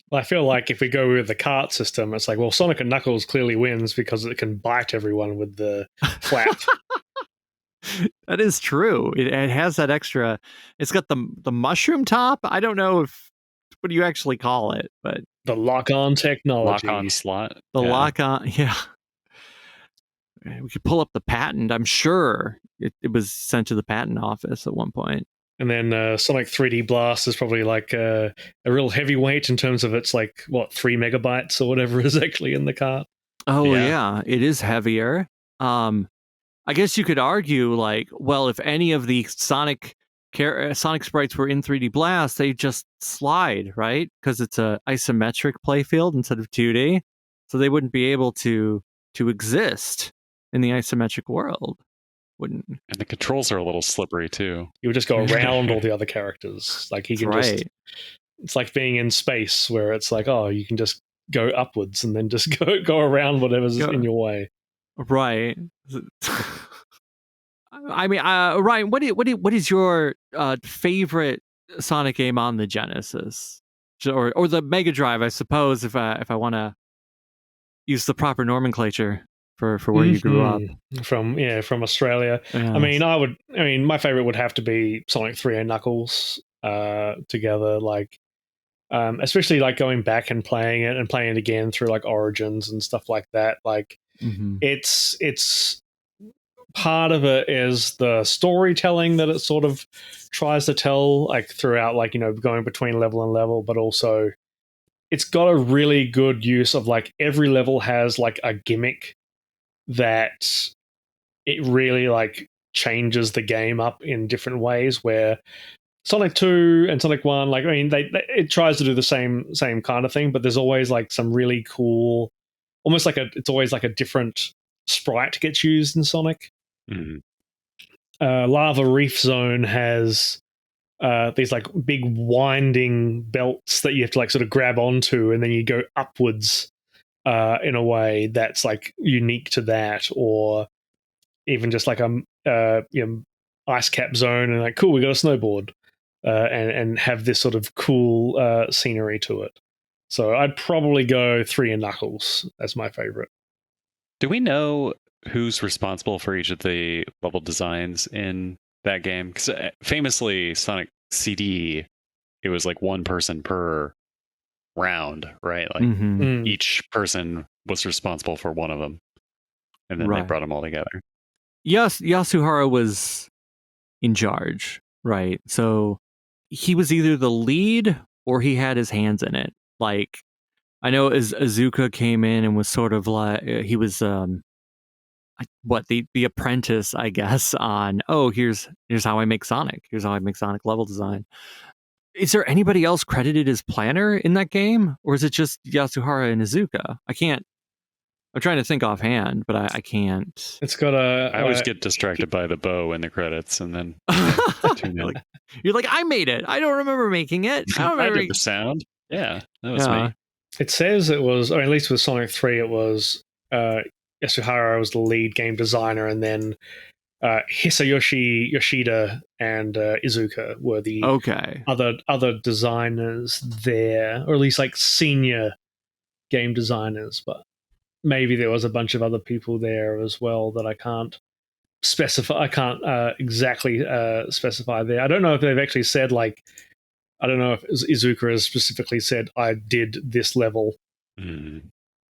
Well, I feel like if we go with the cart system, it's like, well, Sonic and Knuckles clearly wins because it can bite everyone with the flap. That is true. It has that extra. It's got the mushroom top. I don't know what do you actually call it, but The lock-on technology. Lock-on slot. the lock-on, yeah. We could pull up the patent. I'm sure it was sent to the patent office at one point. And then Sonic 3D Blast is probably like a real heavyweight in terms of its like, 3 megabytes or whatever is actually in the cart. Oh, yeah. It is heavier. I guess you could argue, like, well, if any of the Sonic sprites were in 3D Blast, they just slide, right? Because it's a isometric playfield instead of 2D. So they wouldn't be able to exist in the isometric world. Wouldn't. And the controls are a little slippery too. You would just go around all the other characters. Like he can just, it's like being in space where it's like, oh, you can just go upwards and then just go around whatever's in your way. Right. I mean, Ryan, what is your favorite Sonic game on the Genesis or the Mega Drive? I suppose if I want to use the proper nomenclature for where you grew up from Australia. Yes. I mean, my favorite would have to be Sonic 3 and Knuckles together. Like, especially like going back and playing it again through like Origins and stuff like that. Like, it's part of it is the storytelling that it sort of tries to tell, like throughout, like, you know, going between level and level, but also it's got a really good use of like every level has like a gimmick that it really like changes the game up in different ways, where Sonic 2 and Sonic 1, like, I mean, it tries to do the same kind of thing, but there's always like some really cool, almost like it's always like a different sprite gets used in Sonic. Lava Reef Zone has these like big winding belts that you have to like sort of grab onto, and then you go upwards in a way that's like unique to that, or even just like ice cap zone, and like, cool, we got a snowboard, and have this sort of cool scenery to it. So I'd probably go 3 and Knuckles as my favorite. Do we know who's responsible for each of the level designs in that game? Because famously, Sonic CD, it was like one person per round, right? Like each person was responsible for one of them, and then they brought them all together. Yes, Yasuhara was in charge, right? So he was either the lead or he had his hands in it. Like, I know as Azuka came in and was sort of like, he was the apprentice, I guess, on, oh, here's how I make Sonic. Here's how I make Sonic level design. is there anybody else credited as planner in that game, or is it just Yasuhara and Izuka? I'm trying to think offhand, but I can't. It's got a. I always get distracted by the bow in the credits, and then tune in. You're like, I made it. I don't remember making it. I don't remember. I did the sound. Yeah, that was me. It says it was, or at least with Sonic 3, it was Yasuhara was the lead game designer, and then Hisayoshi Yoshida and Izuka were the other designers there, or at least like senior game designers. But maybe there was a bunch of other people there as well that I can't specify. I can't exactly specify there. I don't know if they've actually said, like, I don't know if Izuka has specifically said, I did this level.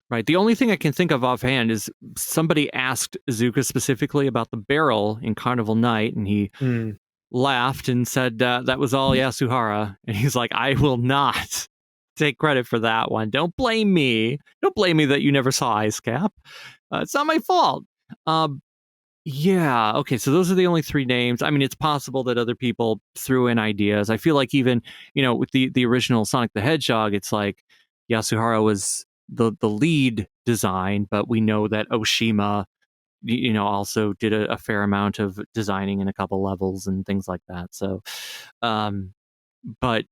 Right. The only thing I can think of offhand is somebody asked Izuka specifically about the barrel in Carnival Night, and he laughed and said that was all Yasuhara. And he's like, I will not take credit for that one. Don't blame me. Don't blame me that you never saw Ice Cap. It's not my fault. Yeah. Okay. So those are the only three names. I mean, it's possible that other people threw in ideas. I feel like even, with the original Sonic the Hedgehog, it's like Yasuhara was the lead design, but we know that Oshima, also did a fair amount of designing in a couple levels and things like that. So, but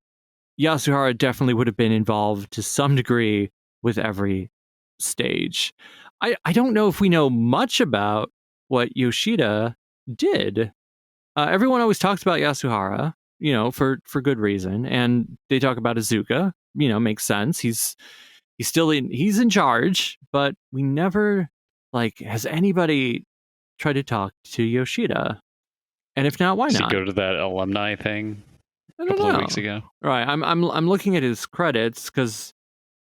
Yasuhara definitely would have been involved to some degree with every stage. I don't know if we know much about what Yoshida did. Everyone always talks about Yasuhara, for good reason, and they talk about Izuka. Makes sense. He's in charge, but we never has anybody tried to talk to Yoshida? And if not, why not? Did he go to that alumni thing a couple of weeks ago? Right. I'm looking at his credits because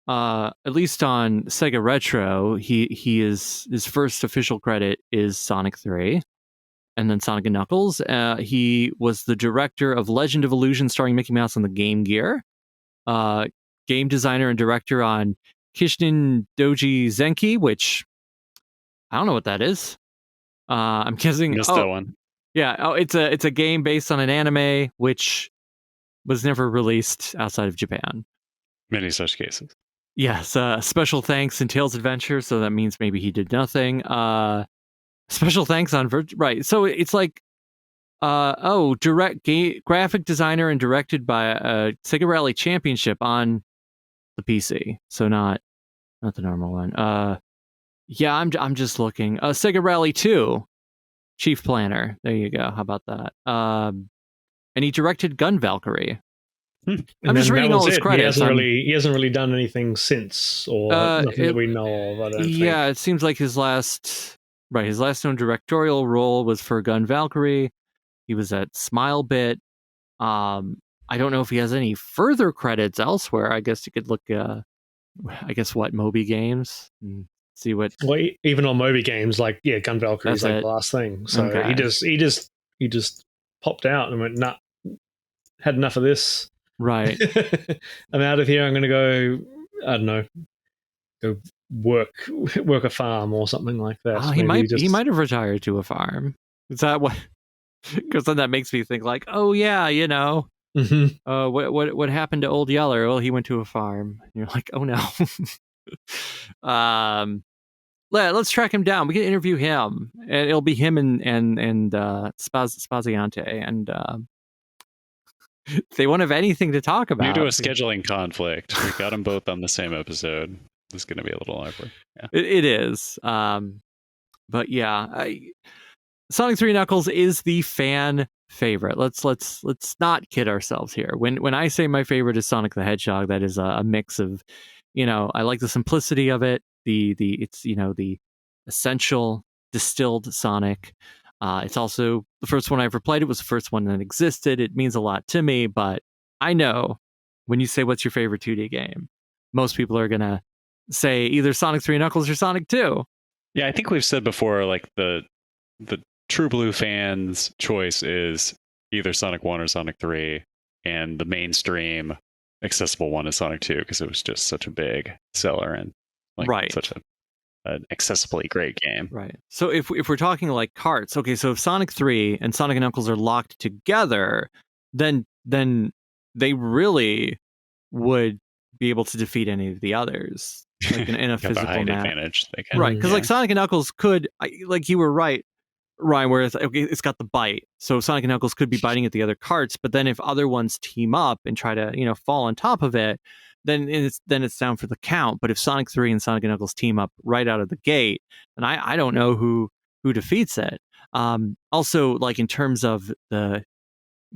at least on Sega Retro, he is his first official credit is Sonic 3, and then Sonic and Knuckles. He was the director of Legend of Illusion, starring Mickey Mouse on the Game Gear. Game designer and director on Kishnin Doji Zenki, which I don't know what that is. I'm guessing. Missed that one. Yeah. Oh, it's a game based on an anime which was never released outside of Japan. Many such cases. Yes. Special thanks in Tails Adventure. So that means maybe he did nothing. Special thanks on right. So it's like, graphic designer and directed by Sega Rally Championship on the PC. So not the normal one. Yeah, I'm just looking. Sega Rally 2, chief planner. There you go. How about that? And he directed Gun Valkyrie. I'm just reading all his credits. He hasn't really done anything since, or nothing that we know of. I don't think. Yeah, it seems like his last known directorial role was for Gun Valkyrie. He was at Smilebit. I don't know if he has any further credits elsewhere. I guess you could look. What Moby Games and see what. Well, even on Moby Games, Gun Valkyrie is the last thing. So okay. he just popped out and went, nah, had enough of this. Right. I'm out of here. I'm going to go. I don't know. Go work a farm or something like that. Oh, he might have retired to a farm. Is that what? Because then that makes me think oh yeah, Mm-hmm. What happened to Old Yeller? Well, he went to a farm. And you're like, oh no. Let's track him down. We can interview him, and it'll be him and Spaziante, and they won't have anything to talk about. Due to a scheduling conflict, we got them both on the same episode. It's going to be a little awkward. Yeah. It is. But yeah, Sonic 3 Knuckles is the fan favorite. Let's not kid ourselves here. When I say my favorite is Sonic the Hedgehog, that is a mix of, I like the simplicity of it. It's the essential distilled Sonic. It's also the first one I ever played. It was the first one that existed. It means a lot to me, but I know when you say what's your favorite 2D game, most people are gonna say either Sonic 3 Knuckles or Sonic 2. Yeah, I think we've said before, the True Blue fans' choice is either Sonic 1 or Sonic 3, and the mainstream accessible one is Sonic 2 because it was just such a big seller and such an accessibly great game. Right. So if we're talking like carts, okay, so if Sonic 3 and Sonic and Knuckles are locked together, then they really would be able to defeat any of the others, like in a Got the physical height map. advantage. They can, Right, because yeah. like Sonic and Knuckles could, like you were right, Ryan, where it's got the bite. So Sonic and Knuckles could be biting at the other carts, but then if other ones team up and try to, fall on top of it, then it's down for the count. But if Sonic 3 and Sonic and Knuckles team up right out of the gate, then I don't know who defeats it. Also, like in terms of the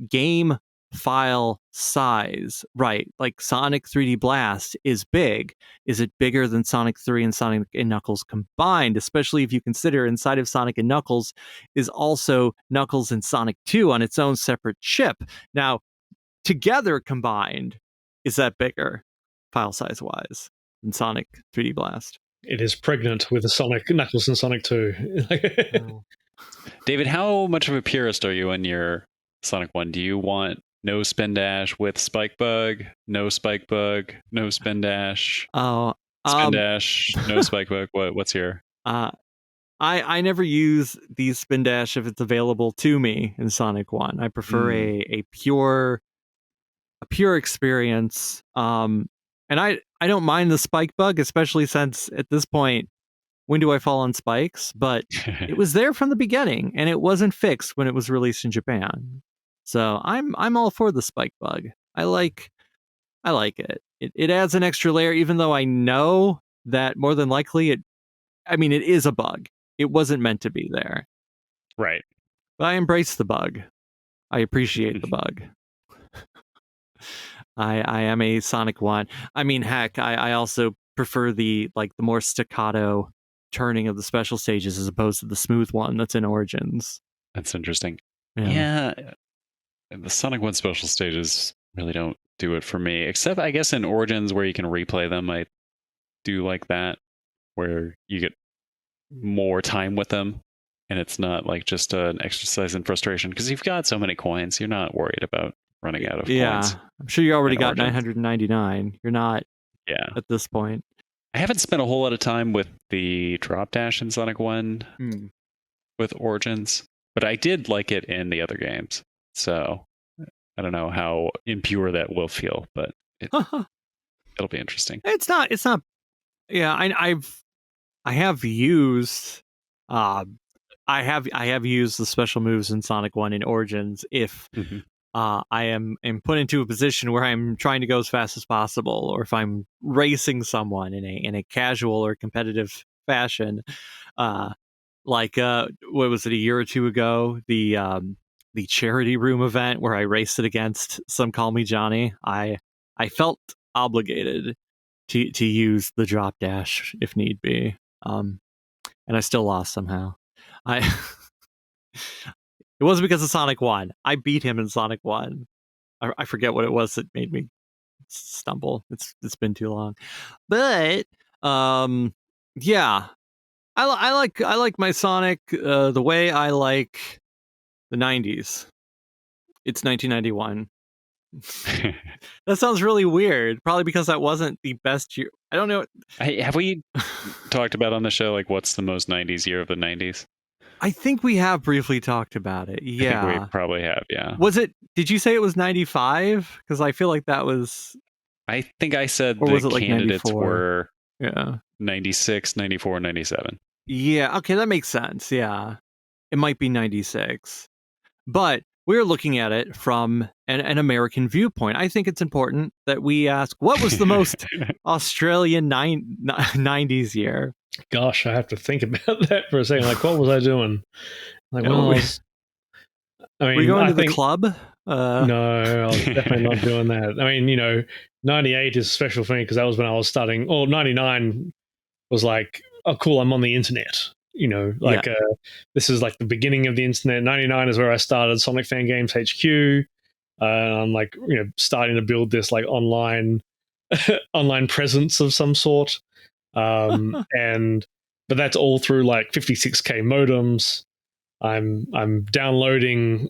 game file size, right? Like Sonic 3D Blast is big. Is it bigger than Sonic 3 and Sonic and Knuckles combined? Especially if you consider inside of Sonic and Knuckles is also Knuckles and Sonic 2 on its own separate chip. Now, together combined, is that bigger file size wise than Sonic 3D Blast? It is pregnant with the Sonic Knuckles and Sonic 2. David, how much of a purist are you in your Sonic 1? Do you want no spin dash with spike bug, no spike bug, no spin dash, spin dash, no spike bug? What's your? I never use the spin dash if it's available to me in Sonic 1. I prefer a pure experience. And I don't mind the spike bug, especially since at this point, when do I fall on spikes? But it was there from the beginning, and it wasn't fixed when it was released in Japan. So I'm all for the spike bug. I like it. It adds an extra layer, even though I know that more than likely it is a bug. It wasn't meant to be there. Right. But I embrace the bug. I appreciate the bug. I am a Sonic 1. I mean, heck, I also prefer the more staccato turning of the special stages as opposed to the smooth one that's in Origins. That's interesting. Yeah. The Sonic 1 special stages really don't do it for me, except I guess in Origins where you can replay them. I do like that, where you get more time with them and it's not like just an exercise in frustration because you've got so many coins. You're not worried about running out of coins. I'm sure you already got Origins. 999. You're not at this point. I haven't spent a whole lot of time with the drop dash in Sonic 1 with Origins, but I did like it in the other games. So I don't know how impure that will feel, but it'll be interesting. It's not. Yeah, I have used the special moves in Sonic 1 in Origins if I am put into a position where I'm trying to go as fast as possible, or if I'm racing someone in a casual or competitive fashion. What was it, a year or two ago? The charity room event where I raced it against Some Call Me Johnny. I felt obligated to use the drop dash if need be. And I still lost somehow. It wasn't because of Sonic 1. I beat him in Sonic 1. I forget what it was that made me stumble. It's been too long. But yeah. I like my Sonic the way I like the 90s. It's 1991. That sounds really weird. Probably because that wasn't the best year. I don't know. Have we talked about on the show, like, what's the most 90s year of the 90s? I think we have briefly talked about it. Yeah. I think we probably have, yeah. Did you say it was 95? Because I feel like that was... I think I said or the was it like candidates 94? were 96, 94, 97. Yeah, okay, that makes sense. Yeah. It might be 96. But we're looking at it from an American viewpoint. I think it's important that we ask, what was the most Australian 90s year? Gosh, I have to think about that for a second. Like, what was I doing? Like, were you going to the club? No, I was definitely not doing that. I mean, 98 is special for me because that was when I was starting. Or 99 was like, oh, cool, I'm on the internet. This is like the beginning of the internet. 99 is where I started Sonic Fan Games HQ. I'm like, starting to build this like online presence of some sort. But that's all through like 56k modems. I'm downloading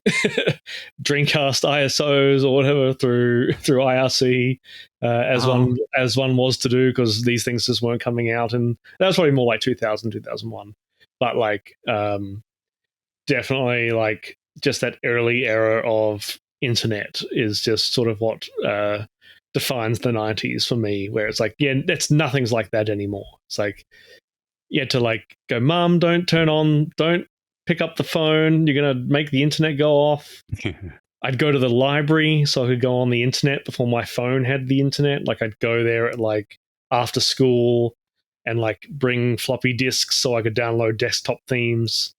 Dreamcast ISOs or whatever through IRC as one was to do, because these things just weren't coming out, and that was probably more like 2000, 2001. But like definitely like just that early era of internet is just sort of what defines the 90s for me, where it's like, nothing's like that anymore. It's like you had to like go, Mum, don't pick up the phone, you're gonna make the internet go off. I'd go to the library so I could go on the internet before my phone had the internet. Like I'd go there at like after school and like bring floppy disks so I could download desktop themes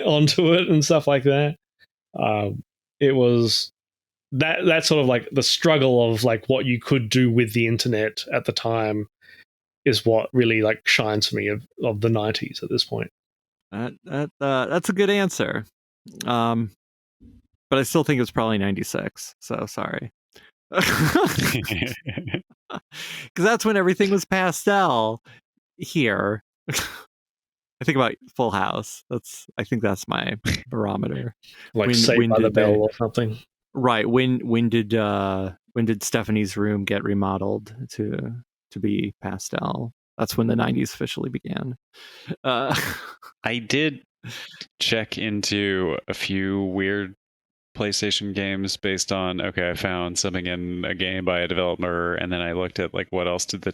onto it and stuff like that. It was that sort of like the struggle of like what you could do with the internet at the time is what really like shines for me of the 90s at this point. That's a good answer. But I still think it was probably 96. So sorry. Because that's when everything was pastel here. I think about Full House. I think that's my barometer. Like Saved by the Bell or something. Right. When did Stephanie's room get remodeled to be pastel? That's when the 90s officially began. I did check into a few weird PlayStation games based on, I found something in a game by a developer, and then I looked at like what else did the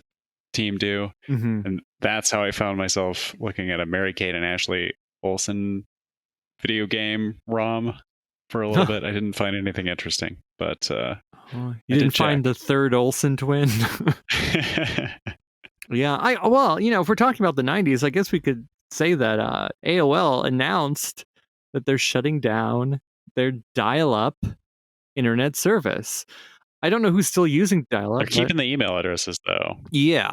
team do, and that's how I found myself looking at a Mary-Kate and Ashley Olsen video game ROM for a little bit. I didn't find anything interesting, but you didn't find the third Olsen twin? Yeah, if we're talking about the 90s, I guess we could say that AOL announced that they're shutting down their dial-up internet service. I don't know who's still using dial-up. They're keeping the email addresses, though. Yeah,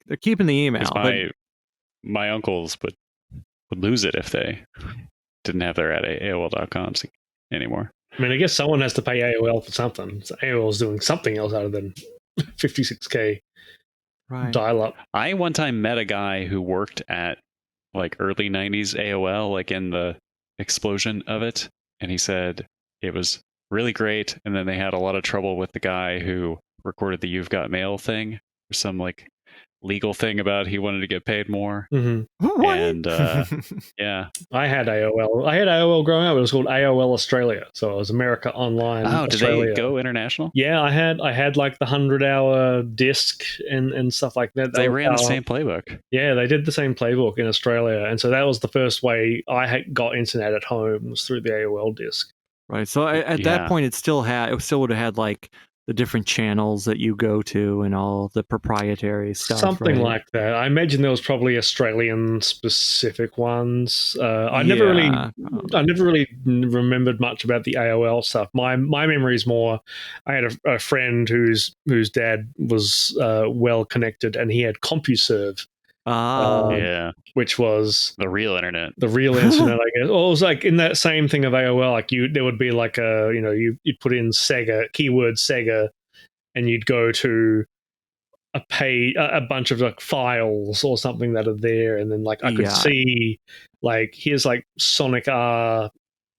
they're keeping the email. My uncles would lose it if they didn't have their at AOL.com anymore. I mean, I guess someone has to pay AOL for something. So AOL's doing something else other than 56K dial-up. I one time met a guy who worked at like early 90s AOL, like in the explosion of it. And he said it was really great. And then they had a lot of trouble with the guy who recorded the You've Got Mail thing, or some like legal thing about he wanted to get paid more. And yeah. I had AOL growing up. It was called AOL Australia. So it was America Online. Oh, Australia. did they go international? Yeah, I had like the 100-hour disc and stuff like that. They ran the same playbook. Yeah, they did the same playbook in Australia. And so that was the first way I got internet at home, was through the AOL disc. Right. So at that point, it still would have had like the different channels that you go to and all the proprietary stuff. Something like that. I imagine there was probably Australian specific ones. I never really remembered much about the AOL stuff. My memory is more, I had a friend whose dad was well connected, and he had CompuServe. Which was the real internet. I guess. Well, it was like in that same thing of AOL. Like there would be like you'd put in Sega, keyword Sega, and you'd go to a bunch of like files or something that are there, and then like I could see like here's like Sonic R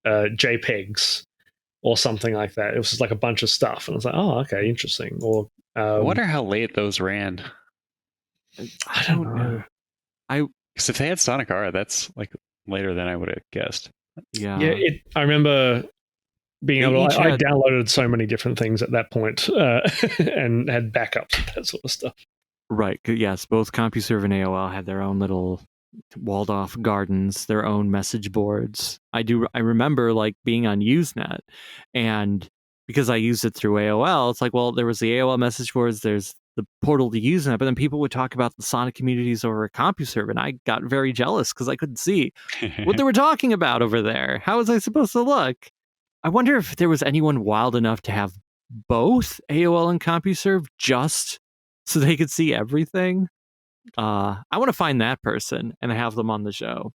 JPEGs or something like that. It was just like a bunch of stuff, and I was like, oh, okay, interesting. Or I wonder how late those ran. I don't know. Because if they had Sonic R, that's like later than I would have guessed. Yeah. I remember being able to. I downloaded so many different things at that point, and had backups and that sort of stuff. Right. Yes, both CompuServe and AOL had their own little walled-off gardens, their own message boards. I remember like being on Usenet, and because I used it through AOL, it's like, well, there was the AOL message boards. There's the portal to Usenet, but then people would talk about the Sonic communities over at CompuServe, and I got very jealous because I couldn't see what they were talking about over there. How was I supposed to look? I wonder if there was anyone wild enough to have both AOL and CompuServe just so they could see everything. I want to find that person and have them on the show.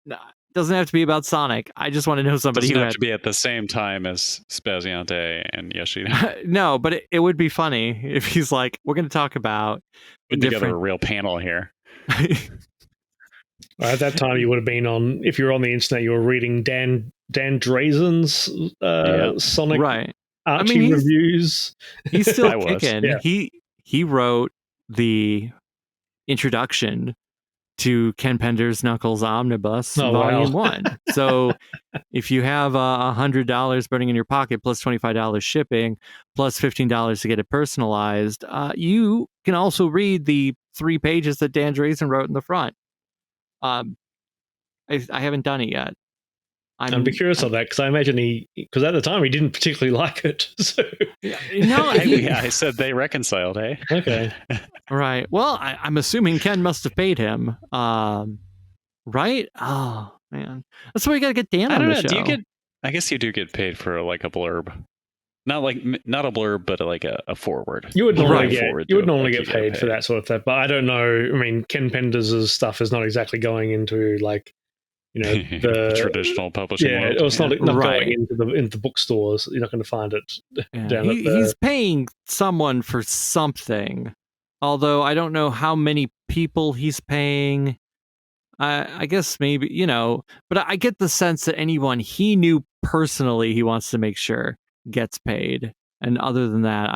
Nah, doesn't have to be about Sonic. I just want to know somebody who had to be at the same time as Spaziante and Yoshida. No, but it would be funny if he's like, we're going to talk about put together a real panel here. At that time, you would have been on, if you were on the internet, you were reading Dan Drazen's Sonic Archie reviews. He's still kicking. Yeah. He wrote the introduction to Ken Pender's Knuckles Omnibus Volume 1. So if you have $100 burning in your pocket plus $25 shipping plus $15 to get it personalized, you can also read the 3 pages that Dan Drazen wrote in the front. I haven't done it yet. I'd be curious of that because I imagine because at the time he didn't particularly like it. So. No, I said they reconciled, eh? Okay. Right. Well, I'm assuming Ken must have paid him. Right? Oh man, that's why we gotta get Dan on the show. I guess you do get paid for like a blurb, not a blurb, but like a forward. You would normally get paid for that sort of stuff, but I don't know. I mean, Ken Pender's stuff is not exactly going into like. The traditional publishing world. It's not going into the bookstores. You're not going to find it down at the... He's paying someone for something, although I don't know how many people he's paying. I guess maybe, but I get the sense that anyone he knew personally he wants to make sure gets paid. And other than that,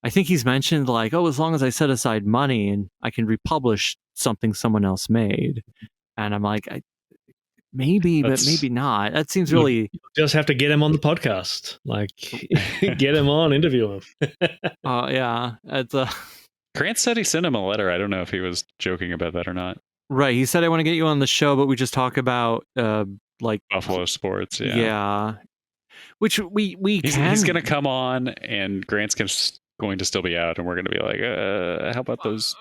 I think he's mentioned like, as long as I set aside money and I can republish something someone else made. And I'm like, maybe, but maybe not. That seems really... You just have to get him on the podcast. Like, get him on, interview him. Yeah. Grant said he sent him a letter. I don't know if he was joking about that or not. Right. He said, I want to get you on the show, but we just talk about, like... Buffalo sports, yeah. Yeah. Which we He's going to come on, and Grant's going to still be out, and we're going to be like, how about those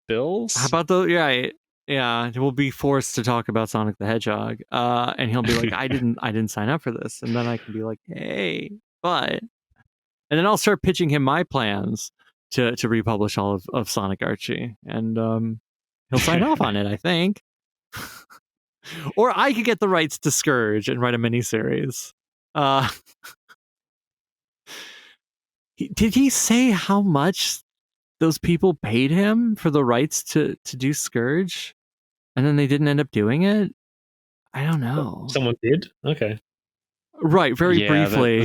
Bills? How about those... Right. Yeah, we'll be forced to talk about Sonic the Hedgehog, and he'll be like, "I didn't sign up for this," and then I can be like, "Hey, but," and then I'll start pitching him my plans to republish all of Sonic Archie, and he'll sign off on it, I think, or I could get the rights to Scourge and write a miniseries. Did he say how much those people paid him for the rights to do Scourge, and then they didn't end up doing it? I don't know. Someone did? Okay. Right, very briefly.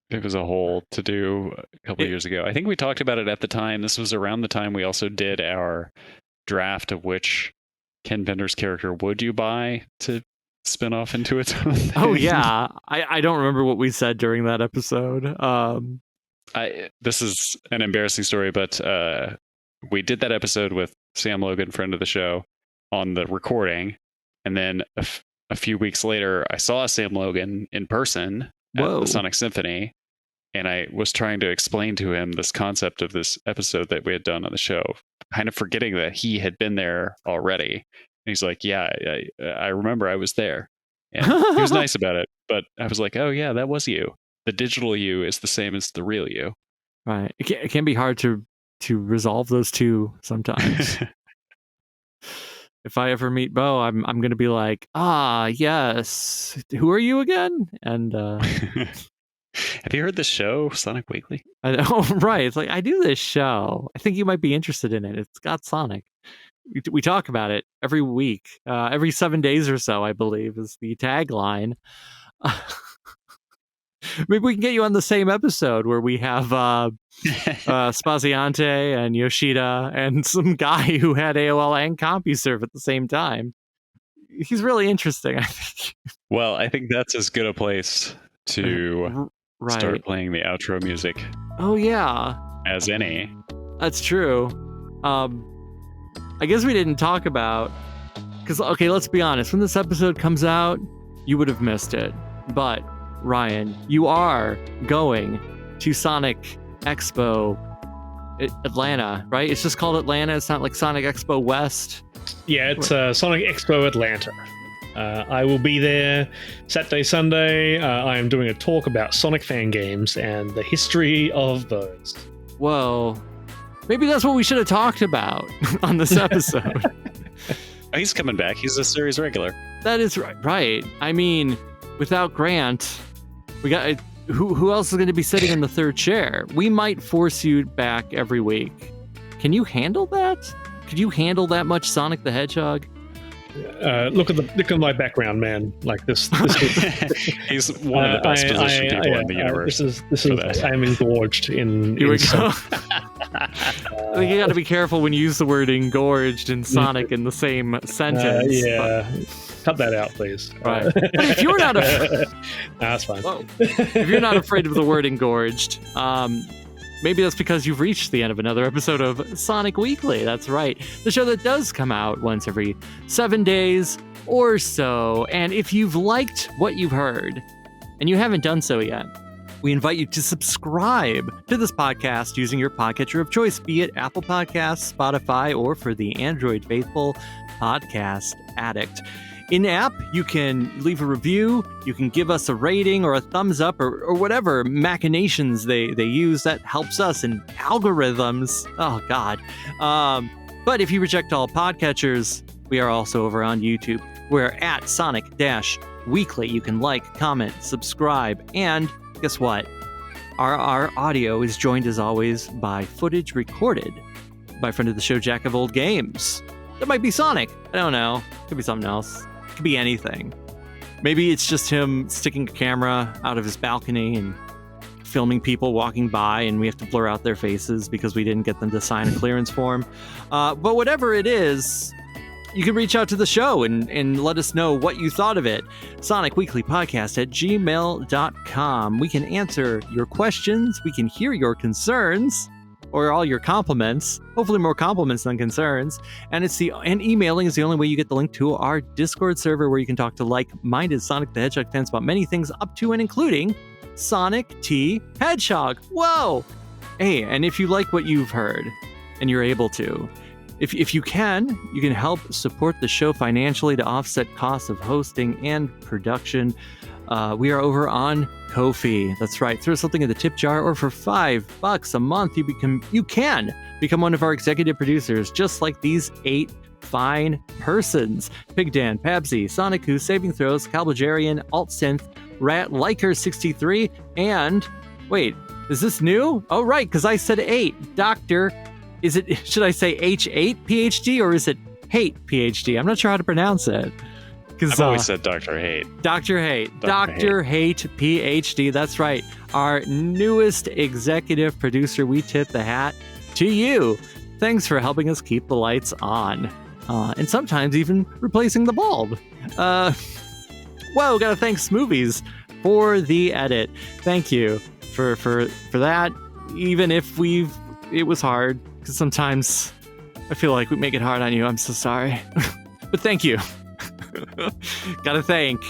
It was a whole to-do a couple of years ago. I think we talked about it at the time. This was around the time we also did our draft of which Ken Pender's character would you buy to spin off into its own thing. Oh, yeah. I don't remember what we said during that episode. This is an embarrassing story, but we did that episode with Sam Logan, friend of the show, on the recording, and then a few weeks later, I saw Sam Logan in person at the Sonic Symphony, and I was trying to explain to him this concept of this episode that we had done on the show, kind of forgetting that he had been there already. And he's like, "Yeah, I remember I was there," and he was nice about it, but I was like, "Oh yeah, that was you." The digital you is the same as the real you. Right. It can be hard to resolve those two sometimes. If I ever meet Bo, I'm going to be like, yes. Who are you again? And have you heard the show Sonic Weekly? I know, right. It's like, I do this show. I think you might be interested in it. It's got Sonic. We talk about it every week. Every 7 days or so, I believe, is the tagline. Maybe we can get you on the same episode where we have Spaziante and Yoshida and some guy who had AOL and CompuServe at the same time. He's really interesting, I think. Well, I think that's as good a place to start playing the outro music. Oh, yeah. As any. That's true. I guess we didn't talk about... Because, okay, let's be honest. When this episode comes out, you would have missed it. But... Ryan, you are going to Sonic Expo Atlanta, right? It's just called Atlanta. It's not like Sonic Expo West. Yeah, it's Sonic Expo Atlanta. I will be there Saturday, Sunday. I am doing a talk about Sonic fan games and the history of those. Whoa. Maybe that's what we should have talked about on this episode. He's coming back. He's a series regular. That is right. I mean, without Grant... We got who else is going to be sitting in the third chair? We might force you back every week. Can you handle that? Could you handle that much Sonic the Hedgehog? Look at my background, man. Like this he's one of the best positioned people in the universe. This is I am engorged in. Here we go. You got to be careful when you use the word engorged and Sonic in the same sentence. Yeah. Cut that out, please. Right. But if you're not that's fine. if you're not afraid of the word engorged, maybe that's because you've reached the end of another episode of Sonic Weekly. That's right. The show that does come out once every 7 days or so. And if you've liked what you've heard and you haven't done so yet, we invite you to subscribe to this podcast using your podcatcher of choice, be it Apple Podcasts, Spotify, or for the Android faithful, Podcast Addict. In-app, you can leave a review, you can give us a rating or a thumbs up or whatever machinations they use. That helps us in algorithms. Oh, God. But if you reject all podcatchers, we are also over on YouTube. We're at Sonic-Weekly. You can like, comment, subscribe, and guess what? Our audio is joined, as always, by footage recorded by friend of the show, Jack of Old Games. That might be Sonic. I don't know. Could be something else. Could be anything. Maybe it's just him sticking a camera out of his balcony and filming people walking by, and we have to blur out their faces because we didn't get them to sign a clearance form. But whatever it is, you can reach out to the show and let us know what you thought of it. SonicWeeklyPodcast@gmail.com. We can answer your questions. We can hear your concerns or all your compliments. Hopefully more compliments than concerns. And emailing is the only way you get the link to our Discord server where you can talk to like-minded Sonic the Hedgehog fans about many things up to and including Sonic T. Hedgehog. Whoa! Hey, and if you like what you've heard and you're able to, if you can help support the show financially to offset costs of hosting and production. We are over on Ko-fi. That's right. Throw something in the tip jar, or for $5 a month, you can become one of our executive producers, just like these 8 fine persons: PigDan, Pabsy, Sonikku, SavingThrows, Belgarion, Alt-Synth, Rat Liker 63, and wait, is this new? Oh, right, because I said 8. Doctor. Should I say H8 PhD or is it Hate PhD? I'm not sure how to pronounce it. I've always said Dr. Hate. Dr. Hate. Dr. Hate PhD. That's right. Our newest executive producer. We tip the hat to you. Thanks for helping us keep the lights on. And sometimes even replacing the bulb. Gotta thank Smoovies for the edit. Thank you for that. Even if it was hard, because sometimes I feel like we make it hard on you. I'm so sorry. But thank you. Gotta thank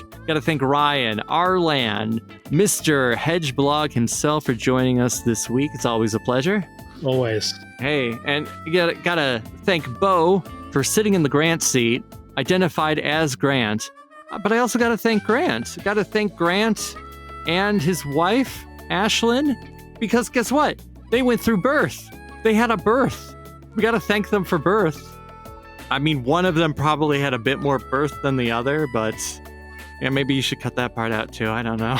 Ryan, Arlan, Mr. Hedgeblog himself for joining us this week. It's always a pleasure. Always. Hey, and you gotta thank Bo for sitting in the Grant seat, identified as Grant. But I also gotta thank Grant. Gotta thank Grant and his wife, Ashlyn, because guess what? They went through birth. They had a birth. We gotta thank them for birth. I mean, one of them probably had a bit more birth than the other, but yeah, maybe you should cut that part out too. I don't know.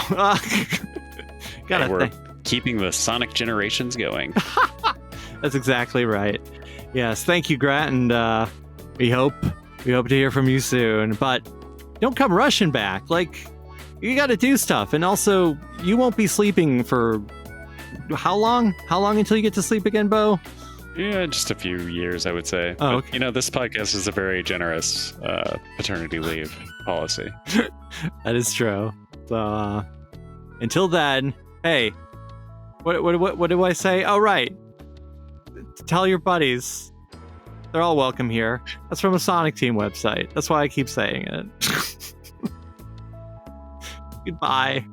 We're keeping the Sonic generations going. That's exactly right. Yes, thank you, Grant, and we hope to hear from you soon. But don't come rushing back. Like, you got to do stuff, and also you won't be sleeping for how long? How long until you get to sleep again, Bo? Yeah, just a few years, I would say. Oh, okay. But, this podcast is a very generous paternity leave policy. That is true. So, until then, hey, what do I say? Oh, right. Tell your buddies. They're all welcome here. That's from a Sonic Team website. That's why I keep saying it. Goodbye.